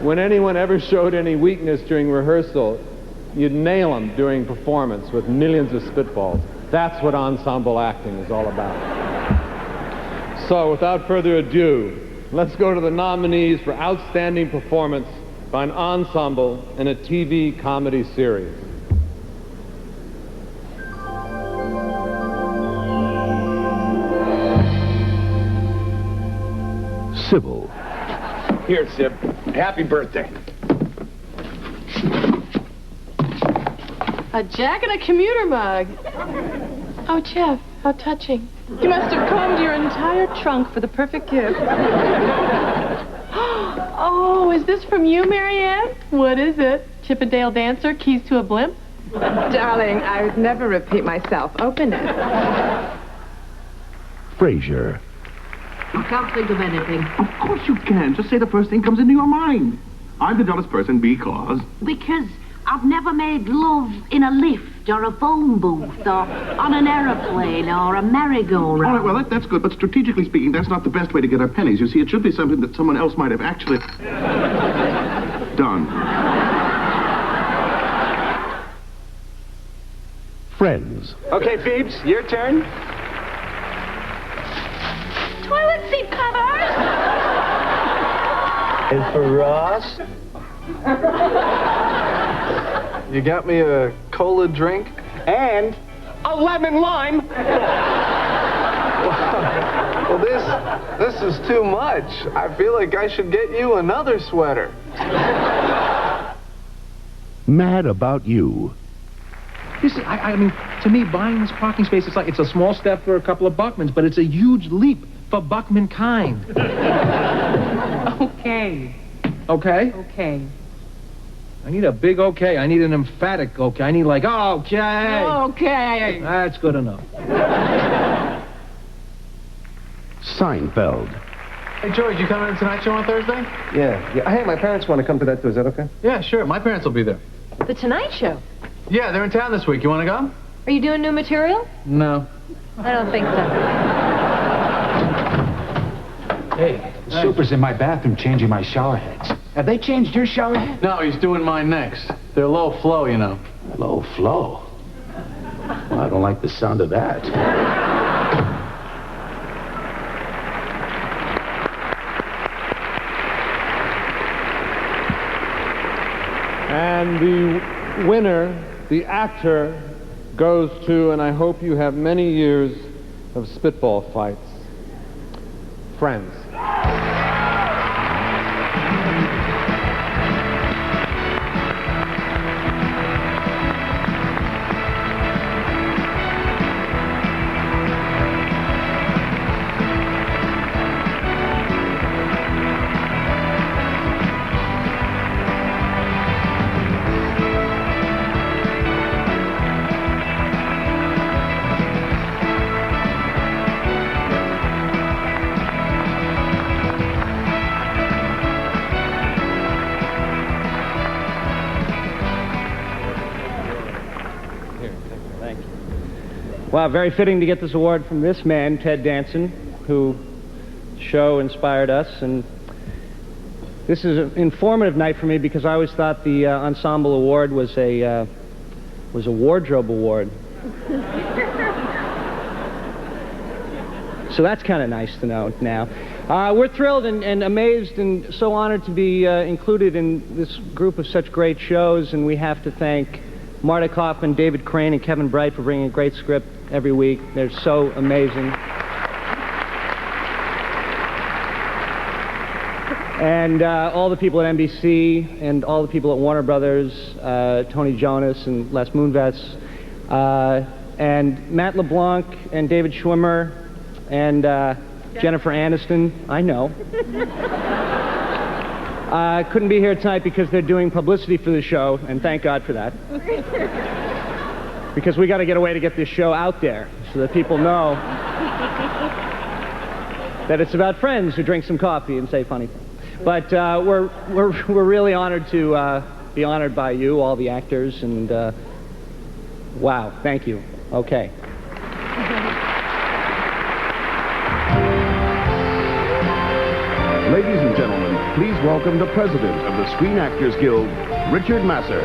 When anyone ever showed any weakness during rehearsal, you'd nail them during performance with millions of spitballs. That's what ensemble acting is all about. So, without further ado, let's go to the nominees for Outstanding Performance by an Ensemble in a TV Comedy Series. Sybil. Here, Sib. Happy birthday. A Jack and a commuter mug. Oh, Jeff, how touching. You must have combed your entire trunk for the perfect gift. Oh, is this from you, Marianne? What is it? Chippendale Dancer, keys to a blimp? Darling, I would never repeat myself. Open it. Frasier. I can't think of anything. Of course you can. Just say the first thing comes into your mind. I'm the dullest person because... Because I've never made love in a lift or a phone booth or on an aeroplane or a merry-go-round. All right, well, that's good, but strategically speaking, that's not the best way to get our pennies. You see, it should be something that someone else might have actually done. Friends. Okay, Phoebes, your turn. Toilet seat covers! And for Ross? You got me a cola drink? And a lemon lime. Well, this is too much. I feel like I should get you another sweater. Mad About You. You see, I mean, to me, buying this parking space, it's a small step for a couple of Buckmans, but it's a huge leap for Buckman kind. Okay. Okay? Okay. I need a big okay. I need an emphatic okay. I need like, okay. Okay. That's good enough. Seinfeld. Hey, George, you coming to the Tonight Show on Thursday? Yeah. Hey, my parents want to come to that too. Is that okay? Yeah, sure. My parents will be there. The Tonight Show. Yeah, they're in town this week. You want to go? Are you doing new material? No. I don't think so. Hey, the super's in my bathroom changing my shower heads. Have they changed your shower head? No, he's doing mine next. They're low flow, you know. Low flow? Well, I don't like the sound of that. And the winner, the actor, goes to, and I hope you have many years of spitball fights, Friends. Wow, very fitting to get this award from this man, Ted Danson, who show inspired us. And this is an informative night for me because I always thought the Ensemble Award was a wardrobe award. So that's kind of nice to know now. We're thrilled and amazed and so honored to be included in this group of such great shows, and we have to thank Marta Kaufman, David Crane, and Kevin Bright for bringing a great script every week. They're so amazing. And all the people at NBC and all the people at Warner Brothers, Tony Jonas and Les Moonves, and Matt LeBlanc and David Schwimmer and Jennifer Aniston. I know. Couldn't be here tonight because they're doing publicity for the show, and thank God for that. Because we got to get a way to get this show out there so that people know that it's about friends who drink some coffee and say funny things. But we're really honored to be honored by you, all the actors, and wow, thank you. Okay. Ladies and gentlemen, please welcome the president of the Screen Actors Guild, Richard Masur.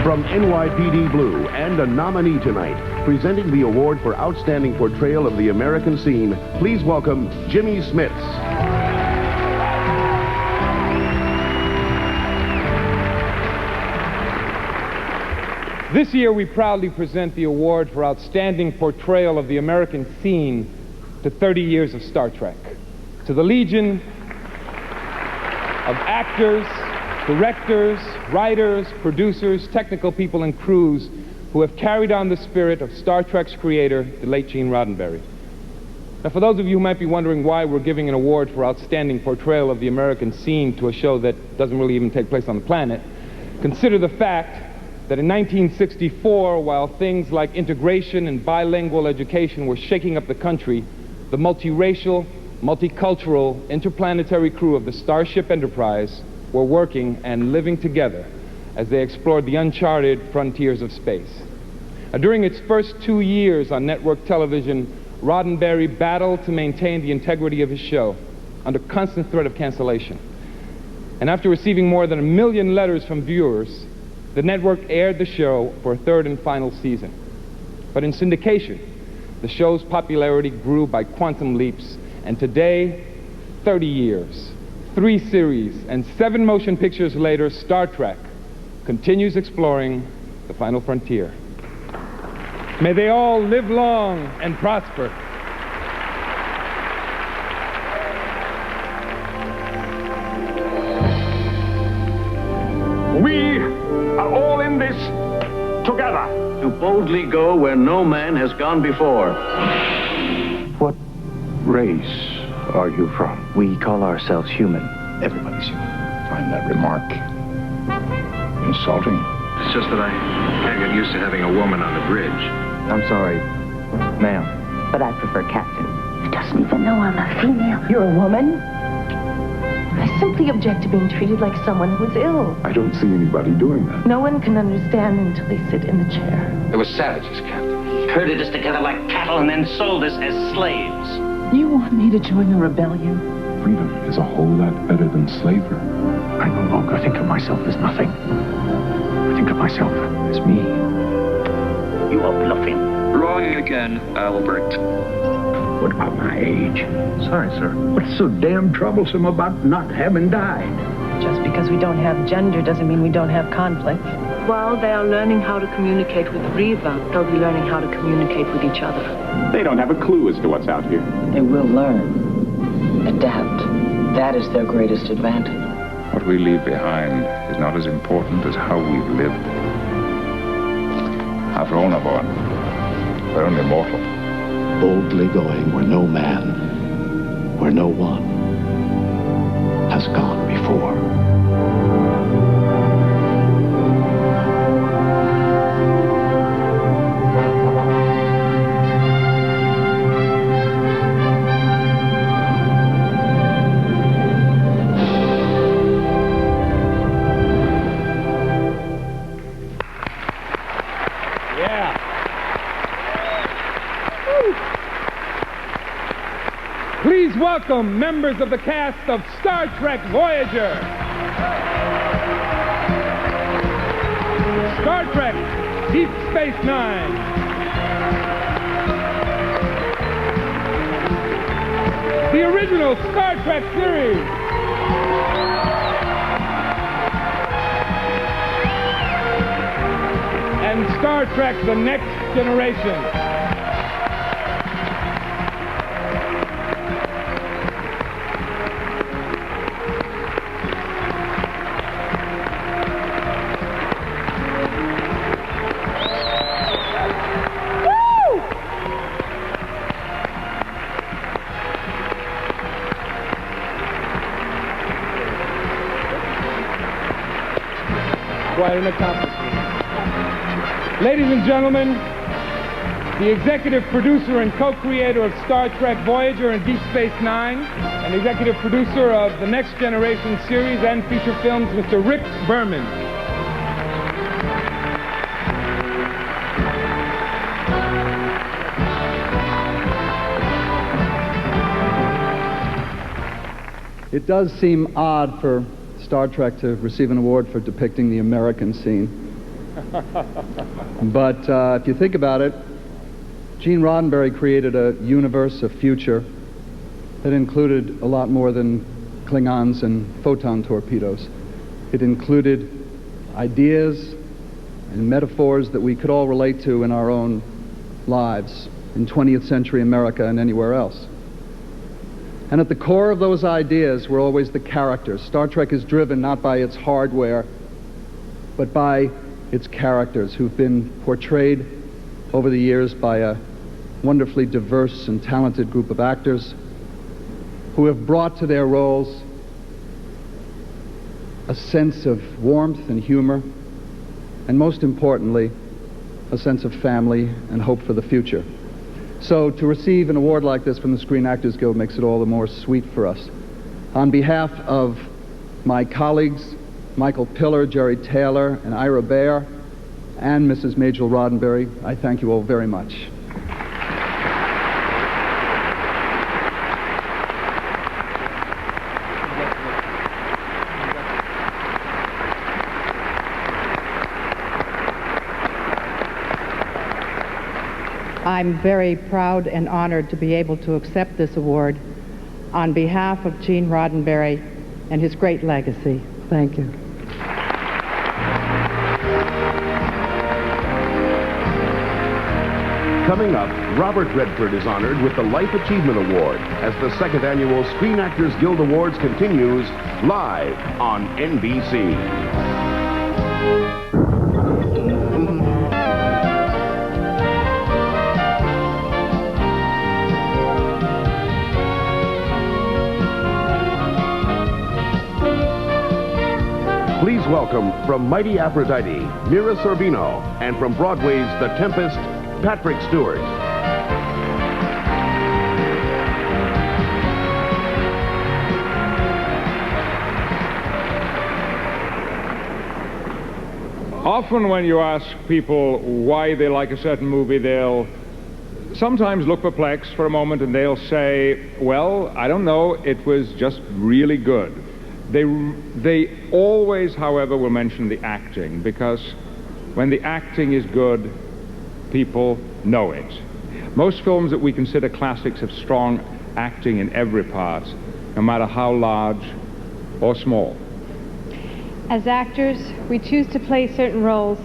From NYPD Blue and a nominee tonight, presenting the award for Outstanding Portrayal of the American Scene, please welcome Jimmy Smits. This year we proudly present the award for Outstanding Portrayal of the American Scene to 30 years of Star Trek. To the legion of actors, directors, writers, producers, technical people, and crews who have carried on the spirit of Star Trek's creator, the late Gene Roddenberry. Now, for those of you who might be wondering why we're giving an award for Outstanding Portrayal of the American Scene to a show that doesn't really even take place on the planet, consider the fact that in 1964, while things like integration and bilingual education were shaking up the country, the multiracial, multicultural, interplanetary crew of the Starship Enterprise were working and living together as they explored the uncharted frontiers of space. Now, during its first 2 years on network television, Roddenberry battled to maintain the integrity of his show under constant threat of cancellation. And after receiving more than 1 million letters from viewers, the network aired the show for a third and final season. But in syndication, the show's popularity grew by quantum leaps, and today, 30 years, 3 series, and 7 motion pictures later, Star Trek continues exploring the final frontier. May they all live long and prosper. We are all in this together. To boldly go where no man has gone before. What race are you from? We call ourselves human. Everybody's human. Find that remark insulting. It's just that I can't get used to having a woman on the bridge. I'm sorry, ma'am. But I prefer captain. He doesn't even know I'm a female. You're a woman? I simply object to being treated like someone who's ill. I don't see anybody doing that. No one can understand until they sit in the chair. They were savages, Captain. Herded us together like cattle and then sold us as slaves. You want me to join the rebellion? freedom is a whole lot better than slavery. I no longer think of myself as nothing. I think of myself as me. You are bluffing. Wrong again, Albert. What about my age? Sorry, sir. What's so damn troublesome about not having died? Just because we don't have gender doesn't mean we don't have conflict. While they are learning how to communicate with Riva, they'll be learning how to communicate with each other. They don't have a clue as to what's out here. They will learn. Adapt. That is their greatest advantage. What we leave behind is not as important as how we've lived. After all, Naborn, we're only mortal. Boldly going where no man, where no one has gone before. Please welcome members of the cast of Star Trek Voyager. Star Trek Deep Space Nine. The original Star Trek series. And Star Trek The Next Generation. Quite an accomplishment. Ladies and gentlemen, the executive producer and co-creator of Star Trek Voyager and Deep Space Nine, and executive producer of the Next Generation series and feature films, Mr. Rick Berman. It does seem odd for Star Trek to receive an award for depicting the American scene. But if you think about it, Gene Roddenberry created a universe, a future, that included a lot more than Klingons and photon torpedoes. It included ideas and metaphors that we could all relate to in our own lives, in 20th century America and anywhere else. And at the core of those ideas were always the characters. Star Trek is driven not by its hardware, but by its characters, who've been portrayed over the years by a wonderfully diverse and talented group of actors who have brought to their roles a sense of warmth and humor, and most importantly, a sense of family and hope for the future. So to receive an award like this from the Screen Actors Guild makes it all the more sweet for us. On behalf of my colleagues, Michael Piller, Jerry Taylor, and Ira Behr, and Mrs. Majel Roddenberry, I thank you all very much. I'm very proud and honored to be able to accept this award on behalf of Gene Roddenberry and his great legacy. Thank you. Coming up, Robert Redford is honored with the Life Achievement Award as the second annual Screen Actors Guild Awards continues live on NBC. Please welcome from Mighty Aphrodite, Mira Sorvino, and from Broadway's The Tempest, Patrick Stewart. Often when you ask people why they like a certain movie, they'll sometimes look perplexed for a moment and they'll say, well, I don't know, it was just really good. They always, however, will mention the acting, because when the acting is good, people know it. Most films that we consider classics have strong acting in every part, no matter how large or small. As actors, we choose to play certain roles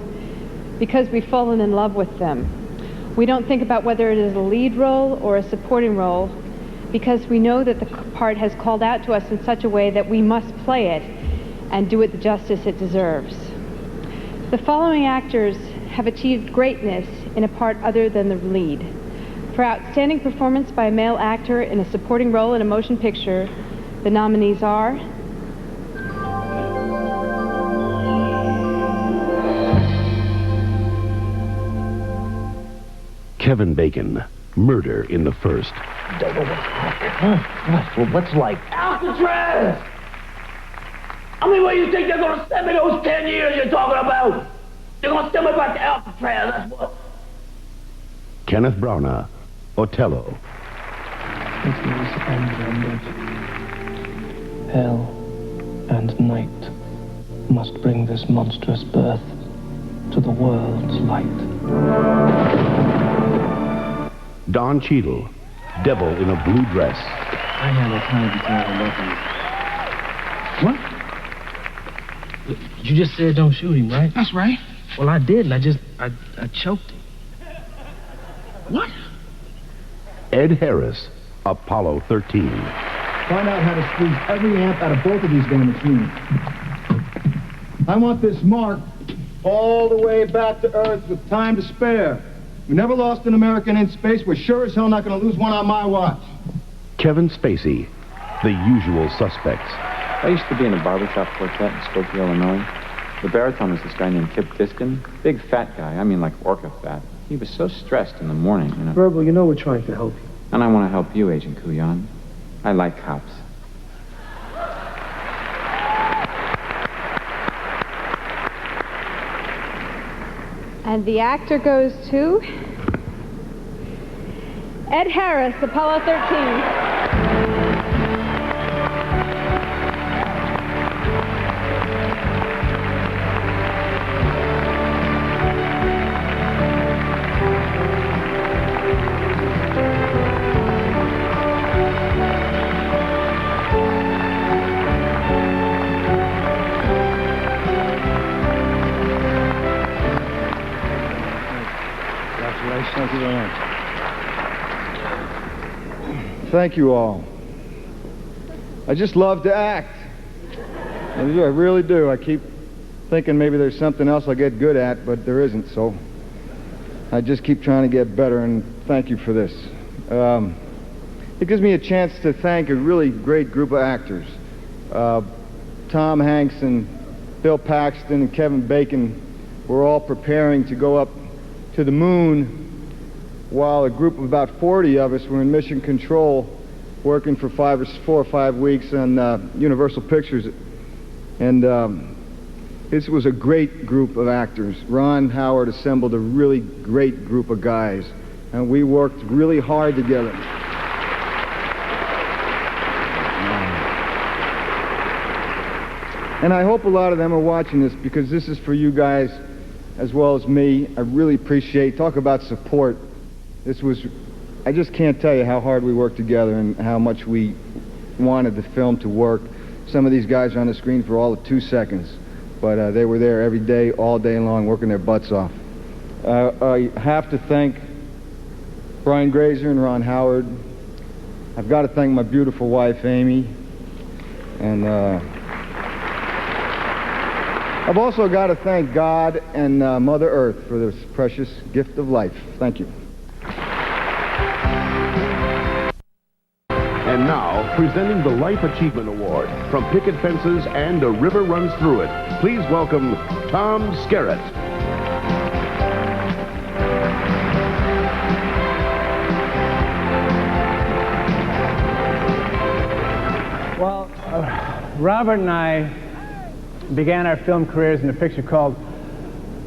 because we've fallen in love with them. We don't think about whether it is a lead role or a supporting role, because we know that the part has called out to us in such a way that we must play it and do it the justice it deserves. The following actors have achieved greatness in a part other than the lead. For outstanding performance by a male actor in a supporting role in a motion picture, the nominees are Kevin Bacon, Murder in the First. What's like? Alcatraz! I mean, where do you think they're going to send me those 10 years you're talking about? They're going to send me back to Alcatraz, that's what. Kenneth Branagh, Othello. It is ended. Hell and night must bring this monstrous birth to the world's light. Don Cheadle, Devil in a Blue Dress. I never tried to tell what? You just said don't shoot him, right? That's right. Well, I did, and I choked him. What? Ed Harris, Apollo 13. Find out how to squeeze every amp out of both of these damn machines. I want this mark all the way back to Earth with time to spare. We never lost an American in space. We're sure as hell not going to lose one on my watch. Kevin Spacey, The Usual Suspects. I used to be in a barbershop quartet in Skokie, Illinois. The baritone was this guy named Kip Diskin. Big fat guy, I mean like orca fat. He was so stressed in the morning, you know. Verbal, you know we're trying to help you. And I want to help you, Agent Kuyan. I like cops. And the actor goes to Ed Harris, Apollo 13. Thank you very much. Thank you all. I just love to act. I do, I really do. I keep thinking maybe there's something else I'll get good at, but there isn't, so I just keep trying to get better, and thank you for this. It gives me a chance to thank a really great group of actors. Tom Hanks and Bill Paxton and Kevin Bacon were all preparing to go up to the moon, while a group of about 40 of us were in mission control working for 4 or 5 weeks on Universal Pictures. And this was a great group of actors. Ron Howard assembled a really great group of guys, and we worked really hard together. And I hope a lot of them are watching this, because this is for you guys as well as me. I really appreciate, talk about support. This was, I just can't tell you how hard we worked together and how much we wanted the film to work. Some of these guys are on the screen for all of 2 seconds, but they were there every day, all day long, working their butts off. I have to thank Brian Grazer and Ron Howard. I've got to thank my beautiful wife, Amy. And I've also got to thank God and Mother Earth for this precious gift of life. Thank you. And now, presenting the Life Achievement Award from Picket Fences and A River Runs Through It, please welcome Tom Skerritt. Well, Robert and I began our film careers in a picture called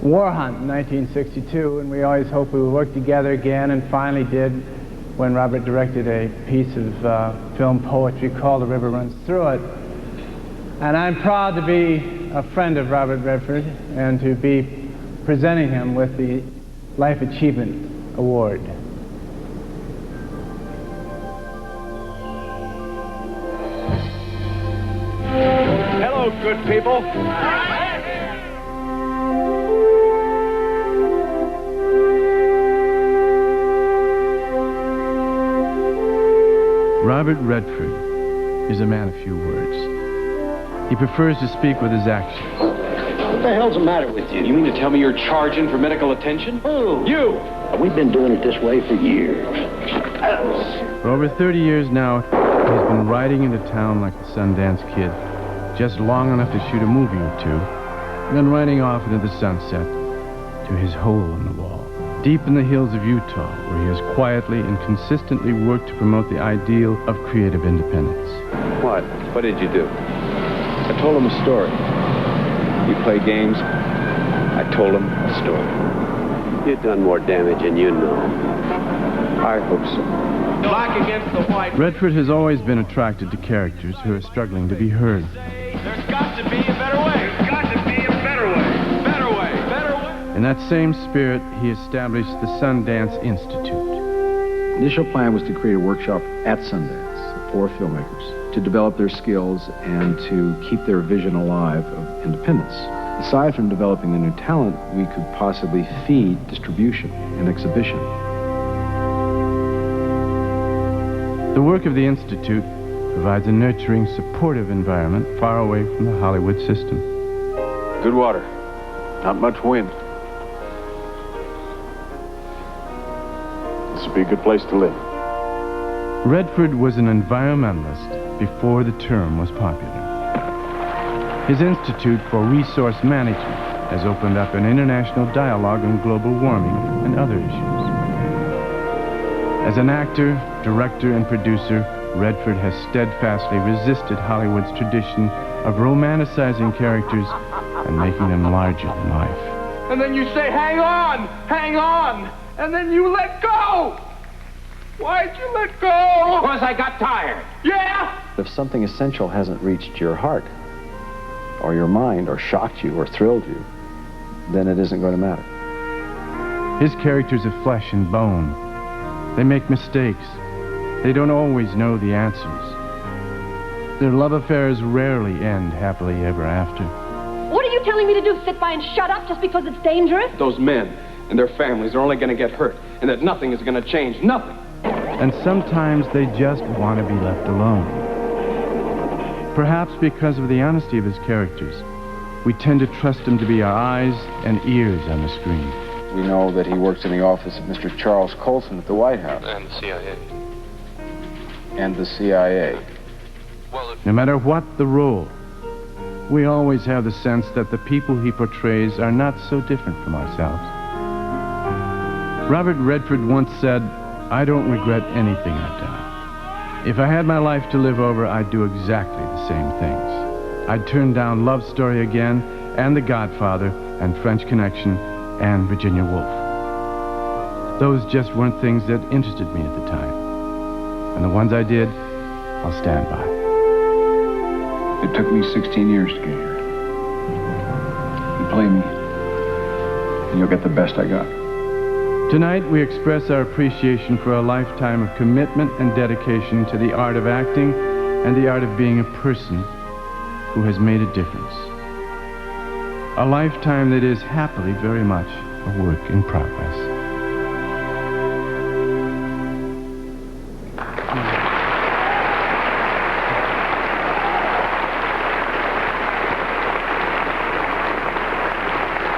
War Hunt in 1962, and we always hoped we would work together again, and finally did when Robert directed a piece of film poetry called The River Runs Through It. And I'm proud to be a friend of Robert Redford and to be presenting him with the Life Achievement Award. Hello, good people. Robert Redford is a man of few words. He prefers to speak with his actions. What the hell's the matter with you? You mean to tell me you're charging for medical attention? Who? You! We've been doing it this way for years. For over 30 years now, he's been riding into town like the Sundance Kid, just long enough to shoot a movie or two, then riding off into the sunset to his hole in the wall, deep in the hills of Utah, where he has quietly and consistently worked to promote the ideal of creative independence. What? What did you do? I told him a story. You play games, I told him a story. You've done more damage than you know. I hope so. Black against the white. Redford has always been attracted to characters who are struggling to be heard. There's got to be a better way. There's got to be a better way. Better way. Better way. In that same spirit, he established the Sundance Institute. The initial plan was to create a workshop at Sundance for filmmakers to develop their skills and to keep their vision alive of independence. Aside from developing the new talent, we could possibly feed distribution and exhibition. The work of the Institute provides a nurturing, supportive environment far away from the Hollywood system. Good water. Not much wind. This would be a good place to live. Redford was an environmentalist before the term was popular. His Institute for Resource Management has opened up an international dialogue on global warming and other issues. As an actor, director, and producer, Redford has steadfastly resisted Hollywood's tradition of romanticizing characters and making them larger than life. And then you say, hang on, and then you let go. Why'd you let go? Because I got tired. Yeah? If something essential hasn't reached your heart, or your mind, or shocked you, or thrilled you, then it isn't going to matter. His characters are flesh and bone. They make mistakes. They don't always know the answers. Their love affairs rarely end happily ever after. What are you telling me to do? Sit by and shut up just because it's dangerous? Those men and their families are only going to get hurt, and that nothing is going to change. Nothing. And sometimes they just want to be left alone. Perhaps because of the honesty of his characters, we tend to trust him to be our eyes and ears on the screen. We know that he works in the office of Mr. Charles Colson at the White House. And the CIA. And the CIA. No matter what the role, we always have the sense that the people he portrays are not so different from ourselves. Robert Redford once said, "I don't regret anything I've done. If I had my life to live over, I'd do exactly the same things. I'd turn down Love Story again, and The Godfather, and French Connection, and Virginia Woolf. Those just weren't things that interested me at the time. And the ones I did, I'll stand by." It took me 16 years to get here. You play me, and you'll get the best I got. Tonight, we express our appreciation for a lifetime of commitment and dedication to the art of acting and the art of being a person who has made a difference. A lifetime that is happily very much a work in progress.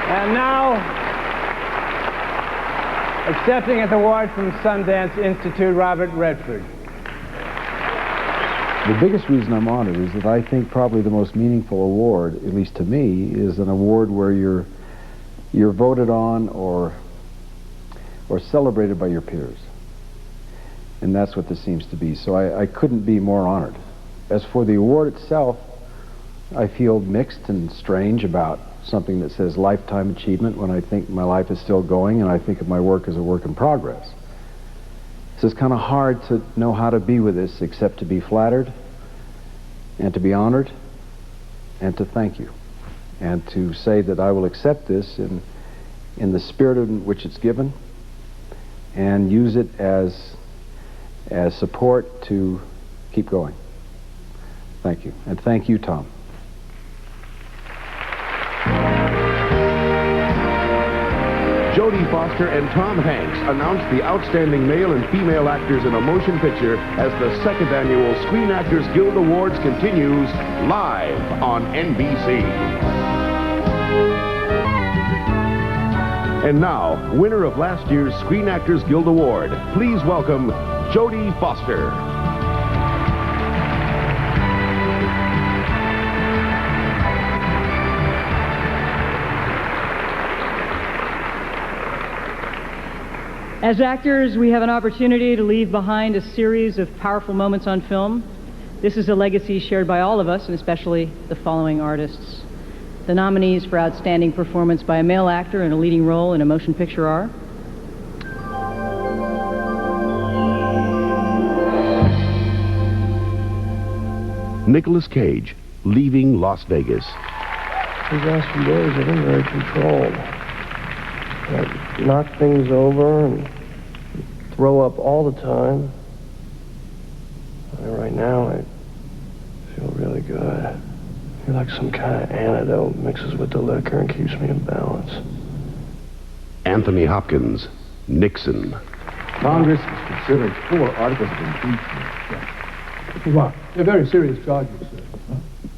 And now, accepting an award from Sundance Institute, Robert Redford. The biggest reason I'm honored is that I think probably the most meaningful award, at least to me, is an award where you're voted on or celebrated by your peers. And that's what this seems to be. So I couldn't be more honored. As for the award itself, I feel mixed and strange about something that says lifetime achievement when I think my life is still going and I think of my work as a work in progress. So it's kind of hard to know how to be with this except to be flattered and to be honored and to thank you and to say that I will accept this in the spirit in which it's given and use it as support to keep going. Thank you. And thank you, Tom. Jodie Foster and Tom Hanks announced the outstanding male and female actors in a motion picture as the second annual Screen Actors Guild Awards continues live on NBC. And now, winner of last year's Screen Actors Guild Award, please welcome Jodie Foster. As actors, we have an opportunity to leave behind a series of powerful moments on film. This is a legacy shared by all of us, and especially the following artists. The nominees for Outstanding Performance by a Male Actor in a Leading Role in a Motion Picture are Nicolas Cage, Leaving Las Vegas. These last few days have been very controlled. I knock things over and throw up all the time. Right now, I feel really good. I feel like some kind of antidote mixes with the liquor and keeps me in balance. Anthony Hopkins, Nixon. Congress is considering 4 articles of impeachment. What? They're very serious charges, sir.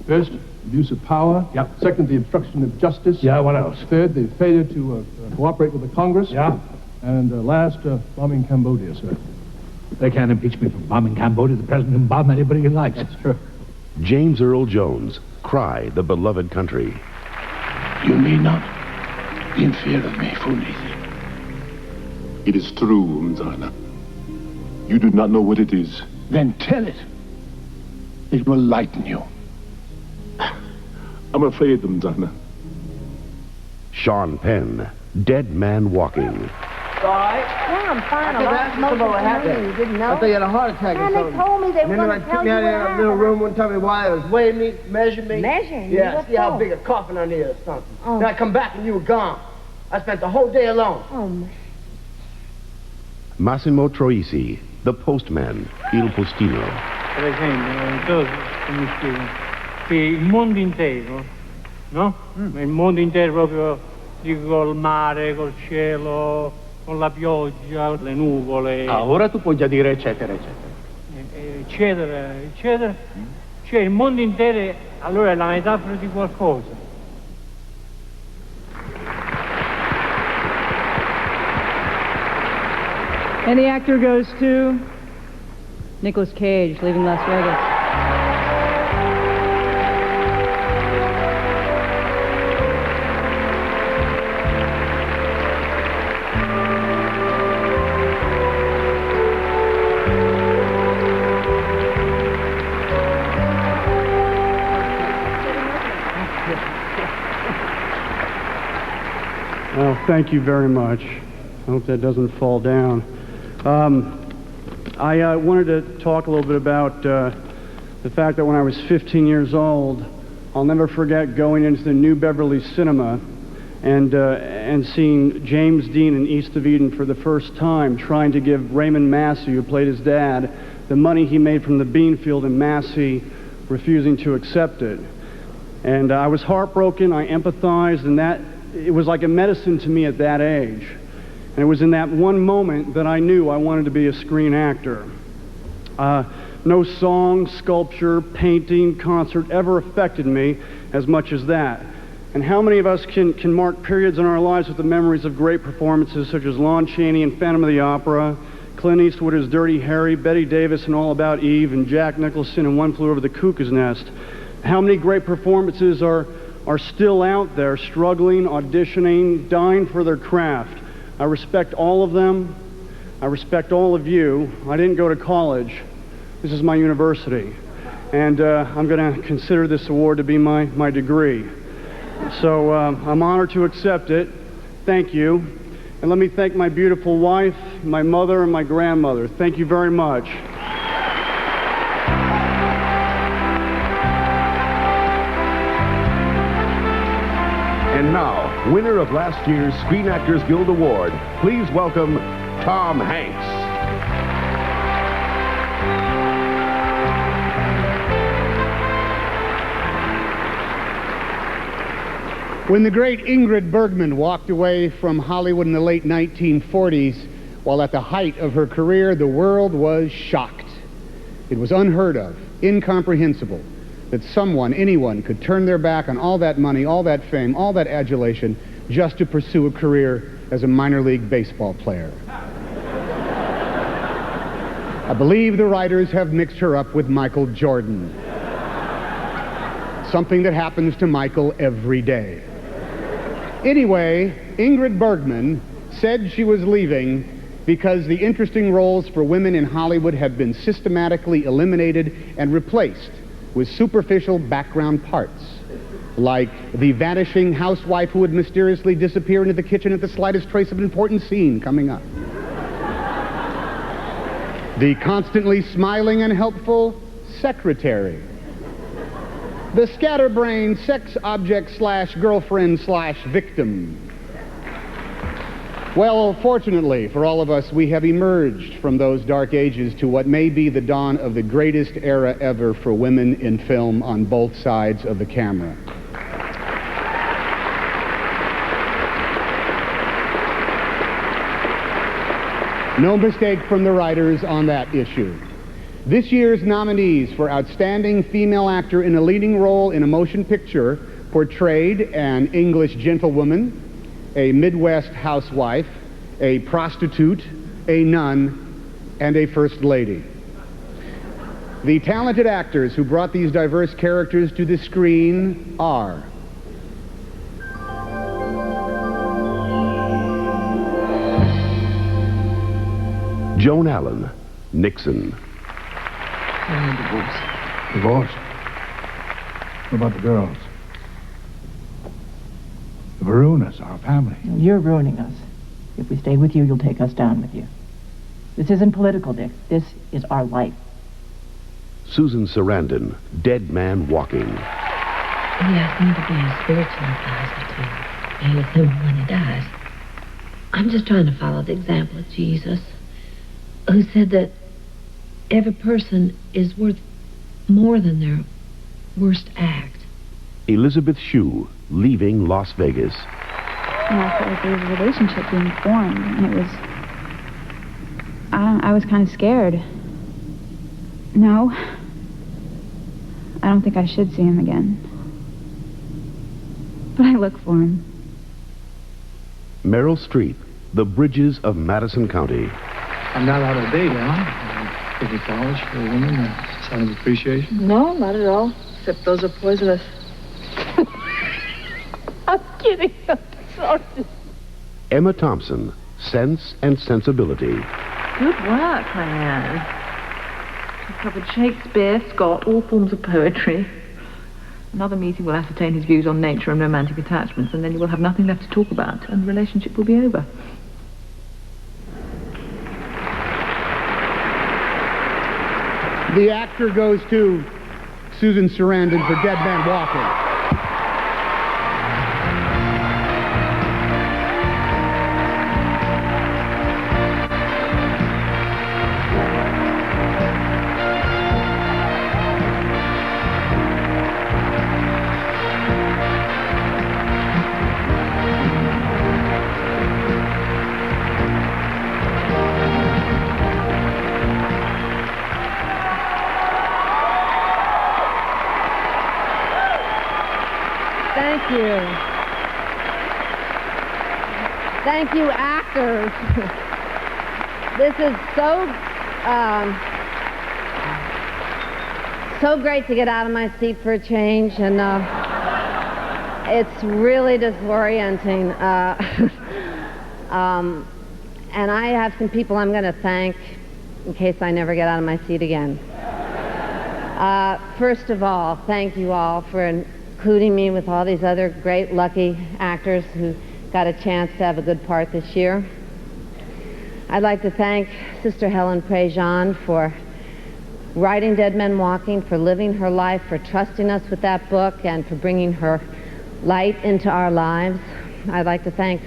First, abuse of power. Yeah. Second, the obstruction of justice. Yeah, what else? Third, the failure to cooperate with the Congress. Yeah. And last, bombing Cambodia, sir. They can't impeach me for bombing Cambodia. The president can bomb anybody he likes. That's true. James Earl Jones, Cry, the Beloved Country. You need not be in fear of me, Funisi. It is true, Umzana. You do not know what it is. Then tell it. It will lighten you. I'm afraid, Umzana. Sean Penn, Dead Man Walking. Right. Yeah, I'm fine. I lost most of what happened. You didn't know? I thought you had a heart attack or and something. They told me they were going to tell you what happened. And then they took me out in a little room and told me why it was weighing me, measuring me. Measuring? Yeah, see how big a coffin I need or something. Oh. Then I come back and you were gone. I spent the whole day alone. Oh, Massimo Troisi, The Postman, Il Postino. Per esempio, come spiego, che il mondo intero, no? Il mondo intero proprio, dico, col mare, col cielo, con la pioggia, le nuvole. Ah, ora tu puoi già dire eccetera, eccetera. Eccetera, eccetera. Cioè il mondo intero allora è la metafora di qualcosa. And the actor goes to Nicolas Cage, Leaving Las Vegas. Well, thank you very much. I hope that doesn't fall down. I wanted to talk a little bit about the fact that when I was 15 years old, I'll never forget going into the New Beverly Cinema and seeing James Dean in East of Eden for the first time, trying to give Raymond Massey, who played his dad, the money he made from the bean field, and Massey refusing to accept it. And I was heartbroken. I empathized, and that it was like a medicine to me at that age. And it was in that one moment that I knew I wanted to be a screen actor. No song, sculpture, painting, concert ever affected me as much as that. And how many of us can mark periods in our lives with the memories of great performances such as Lon Chaney in Phantom of the Opera, Clint Eastwood as Dirty Harry, Bette Davis in All About Eve, and Jack Nicholson in One Flew Over the Cuckoo's Nest? How many great performances are still out there, struggling, auditioning, dying for their craft? I respect all of them. I respect all of you. I didn't go to college. This is my university. And I'm going to consider this award to be my degree. So I'm honored to accept it. Thank you. And let me thank my beautiful wife, my mother, and my grandmother. Thank you very much. And now, winner of last year's Screen Actors Guild Award, please welcome Tom Hanks. When the great Ingrid Bergman walked away from Hollywood in the late 1940s, while at the height of her career, the world was shocked. It was unheard of, incomprehensible, that someone, anyone, could turn their back on all that money, all that fame, all that adulation, just to pursue a career as a minor league baseball player. I believe the writers have mixed her up with Michael Jordan. Something that happens to Michael every day. Anyway, Ingrid Bergman said she was leaving because the interesting roles for women in Hollywood had been systematically eliminated and replaced with superficial background parts, like the vanishing housewife who would mysteriously disappear into the kitchen at the slightest trace of an important scene coming up. The constantly smiling and helpful secretary. The scatterbrained sex object slash girlfriend slash victim. Well, fortunately for all of us, we have emerged from those dark ages to what may be the dawn of the greatest era ever for women in film on both sides of the camera. No mistake from the writers on that issue. This year's nominees for Outstanding Female Actor in a Leading Role in a Motion Picture portrayed an English gentlewoman, a Midwest housewife, a prostitute, a nun, and a first lady. The talented actors who brought these diverse characters to the screen are Joan Allen, Nixon. Divorce? What about the girls? The Varunas, our family. You're ruining us. If we stay with you, you'll take us down with you. This isn't political, Dick. This is our life. Susan Sarandon, Dead Man Walking. He asked me to be his spiritual advisor to be with him when he dies. I'm just trying to follow the example of Jesus, who said that every person is worth more than their worst act. Elizabeth Shue, Leaving Las Vegas. And I felt like there was a relationship being formed, and it was... I was kind of scared. No. I don't think I should see him again. But I look for him. Meryl Streep, The Bridges of Madison County. I'm not out of date, am I? Pretty college for a woman, a sign of appreciation. No, not at all. Except those are poisonous. I'm kidding. I'm sorry. Emma Thompson, Sense and Sensibility. Good work, Diane. I've covered Shakespeare, Scott, all forms of poetry. Another meeting will ascertain his views on nature and romantic attachments, and then you will have nothing left to talk about, and the relationship will be over. The actor goes to Susan Sarandon for Dead Man Walking. Thank you. Thank you, actors. This is so great to get out of my seat for a change, and it's really disorienting. And I have some people I'm going to thank in case I never get out of my seat again. First of all, thank you all for including me with all these other great, lucky actors who got a chance to have a good part this year. I'd like to thank Sister Helen Prejean for writing Dead Men Walking, for living her life, for trusting us with that book, and for bringing her light into our lives. I'd like to thank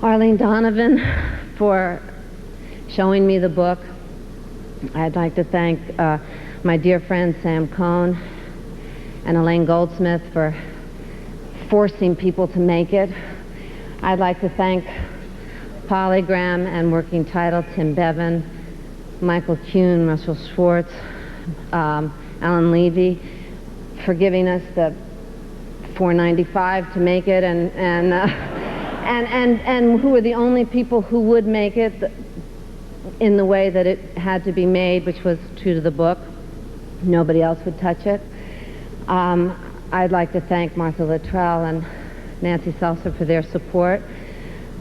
Arlene Donovan for showing me the book. I'd like to thank my dear friend Sam Cohn and Elaine Goldsmith for forcing people to make it. I'd like to thank Polygram and Working Title, Tim Bevan, Michael Kuhn, Russell Schwartz, Alan Levy, for giving us the $4.95 to make it, and who were the only people who would make it in the way that it had to be made, which was true to the book. Nobody else would touch it. I'd like to thank Martha Luttrell and Nancy Seltzer for their support.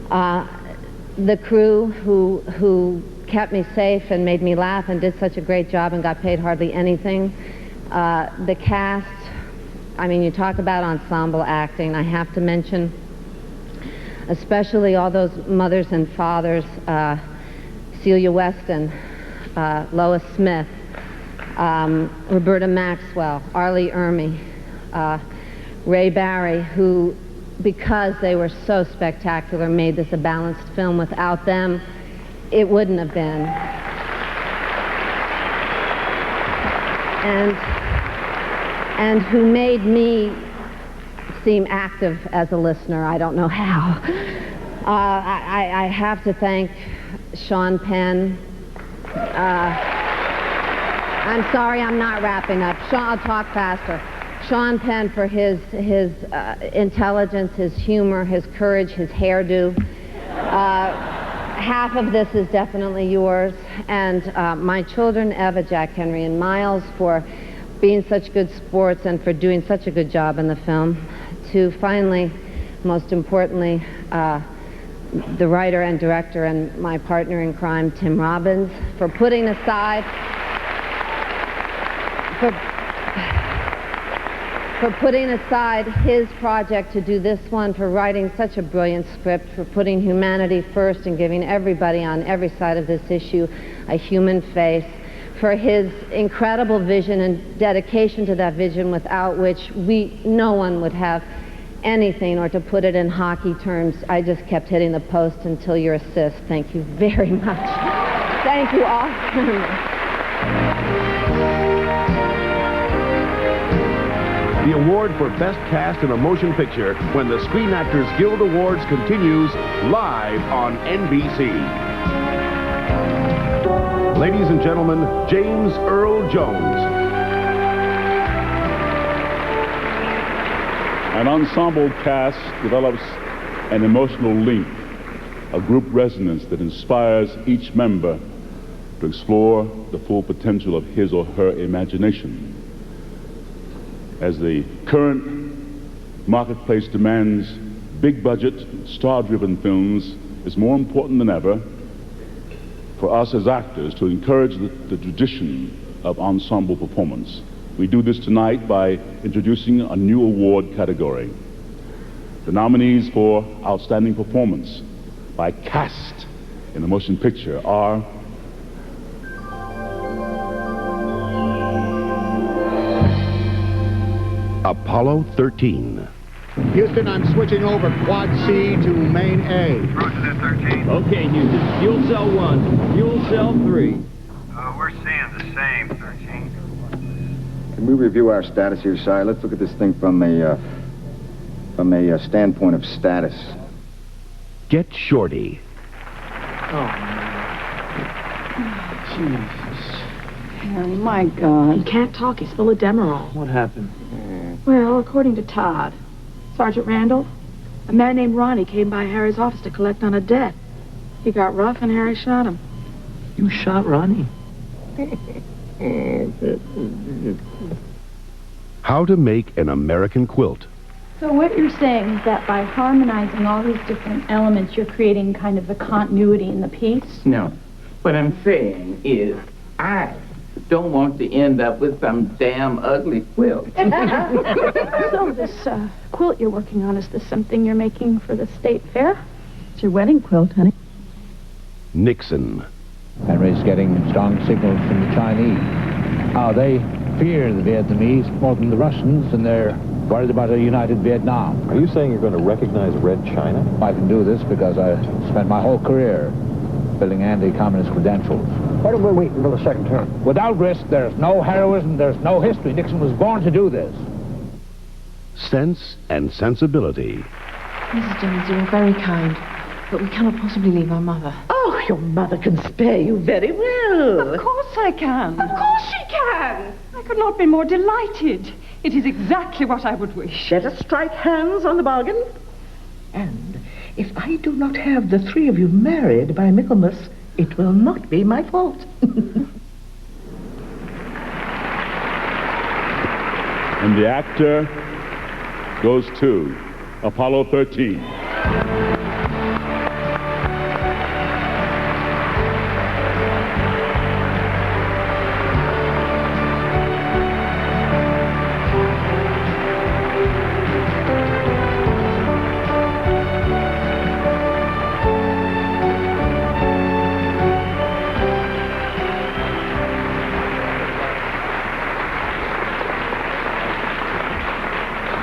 The crew who kept me safe and made me laugh and did such a great job and got paid hardly anything. The cast, I mean, you talk about ensemble acting. I have to mention especially all those mothers and fathers, Celia Weston, Lois Smith, Roberta Maxwell, Arlie Ermey, Ray Barry, who, because they were so spectacular, made this a balanced film. Without them, it wouldn't have been. And who made me seem active as a listener. I don't know how. I have to thank Sean Penn. I'm sorry, I'm not wrapping up. I'll talk faster. Sean Penn for his intelligence, his humor, his courage, his hairdo. Half of this is definitely yours. And my children, Eva, Jack Henry, and Miles, for being such good sports and for doing such a good job in the film. To finally, most importantly, the writer and director and my partner in crime, Tim Robbins, for putting aside his project to do this one, for writing such a brilliant script, for putting humanity first and giving everybody on every side of this issue a human face, for his incredible vision and dedication to that vision, without which no one would have anything, or to put it in hockey terms, I just kept hitting the post until your assist. Thank you very much. Thank you all. The award for Best Cast in a Motion Picture when the Screen Actors Guild Awards continues live on NBC. Ladies and gentlemen, James Earl Jones. An ensemble cast develops an emotional link, a group resonance that inspires each member to explore the full potential of his or her imagination. As the current marketplace demands big budget, star-driven films, it's more important than ever for us as actors to encourage the tradition of ensemble performance. We do this tonight by introducing a new award category. The nominees for Outstanding Performance by Cast in a Motion Picture are Apollo 13. Houston, I'm switching over Quad C to Main A. Roger that, 13. Okay, Houston. Fuel cell 1, fuel cell 3. We're seeing the same, 13. Can we review our status here, Si? Let's look at this thing from a standpoint of status. Get Shorty. Oh, Jesus. Oh, my God. He can't talk. He's full of Demerol. what happened? Well, according to Todd, Sergeant Randall, a man named Ronnie came by Harry's office to collect on a debt. He got rough and Harry shot him. You shot Ronnie? How to make an American quilt. So what you're saying is that by harmonizing all these different elements, you're creating kind of the continuity in the piece? No. What I'm saying is I Don't want to end up with some damn ugly quilt. So this quilt you're working on, is this something you're making for the state fair? It's your wedding quilt, honey. Nixon. Henry's getting strong signals from the Chinese. They fear the Vietnamese more than the Russians, and they're worried about a united Vietnam. Are you saying you're going to recognize Red China? I can do this because I spent my whole career building anti-communist credentials. Why don't we wait until the second term? Without risk, there's no heroism, there's no history. Nixon was born to do this. Sense and sensibility. Mrs. Jennings, you're very kind, but we cannot possibly leave our mother. Oh, your mother can spare you very well. Of course I can. Of course she can. I could not be more delighted. It is exactly what I would wish. Let us strike hands on the bargain. And if I do not have the three of you married by Michaelmas, it will not be my fault. And the actor goes to Apollo 13.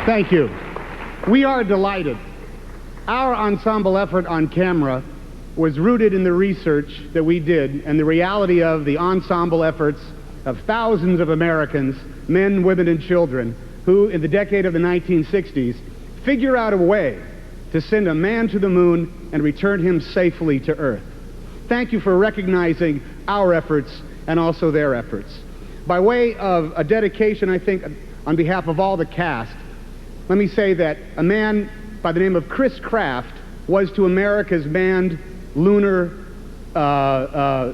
Thank you. We are delighted. Our ensemble effort on camera was rooted in the research that we did and the reality of the ensemble efforts of thousands of Americans, men, women, and children, who in the decade of the 1960s figure out a way to send a man to the moon and return him safely to Earth. Thank you for recognizing our efforts and also their efforts. By way of a dedication, I think, on behalf of all the cast, let me say that a man by the name of Chris Kraft was to America's manned lunar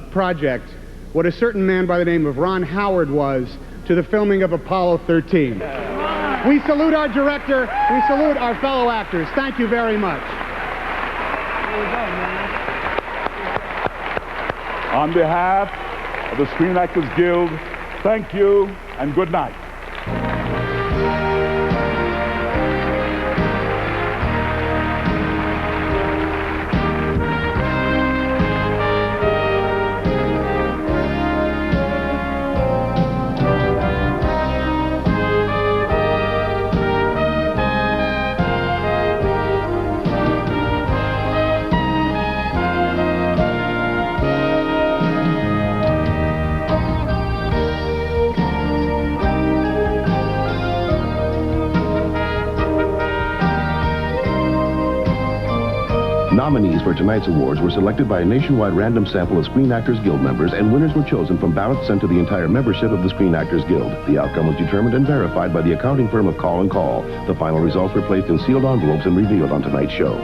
project what a certain man by the name of Ron Howard was to the filming of Apollo 13. We salute our director. We salute our fellow actors. Thank you very much. On behalf of the Screen Actors Guild, thank you and good night. Nominees for tonight's awards were selected by a nationwide random sample of Screen Actors Guild members, and winners were chosen from ballots sent to the entire membership of the Screen Actors Guild. The outcome was determined and verified by the accounting firm of Call & Call. The final results were placed in sealed envelopes and revealed on tonight's show.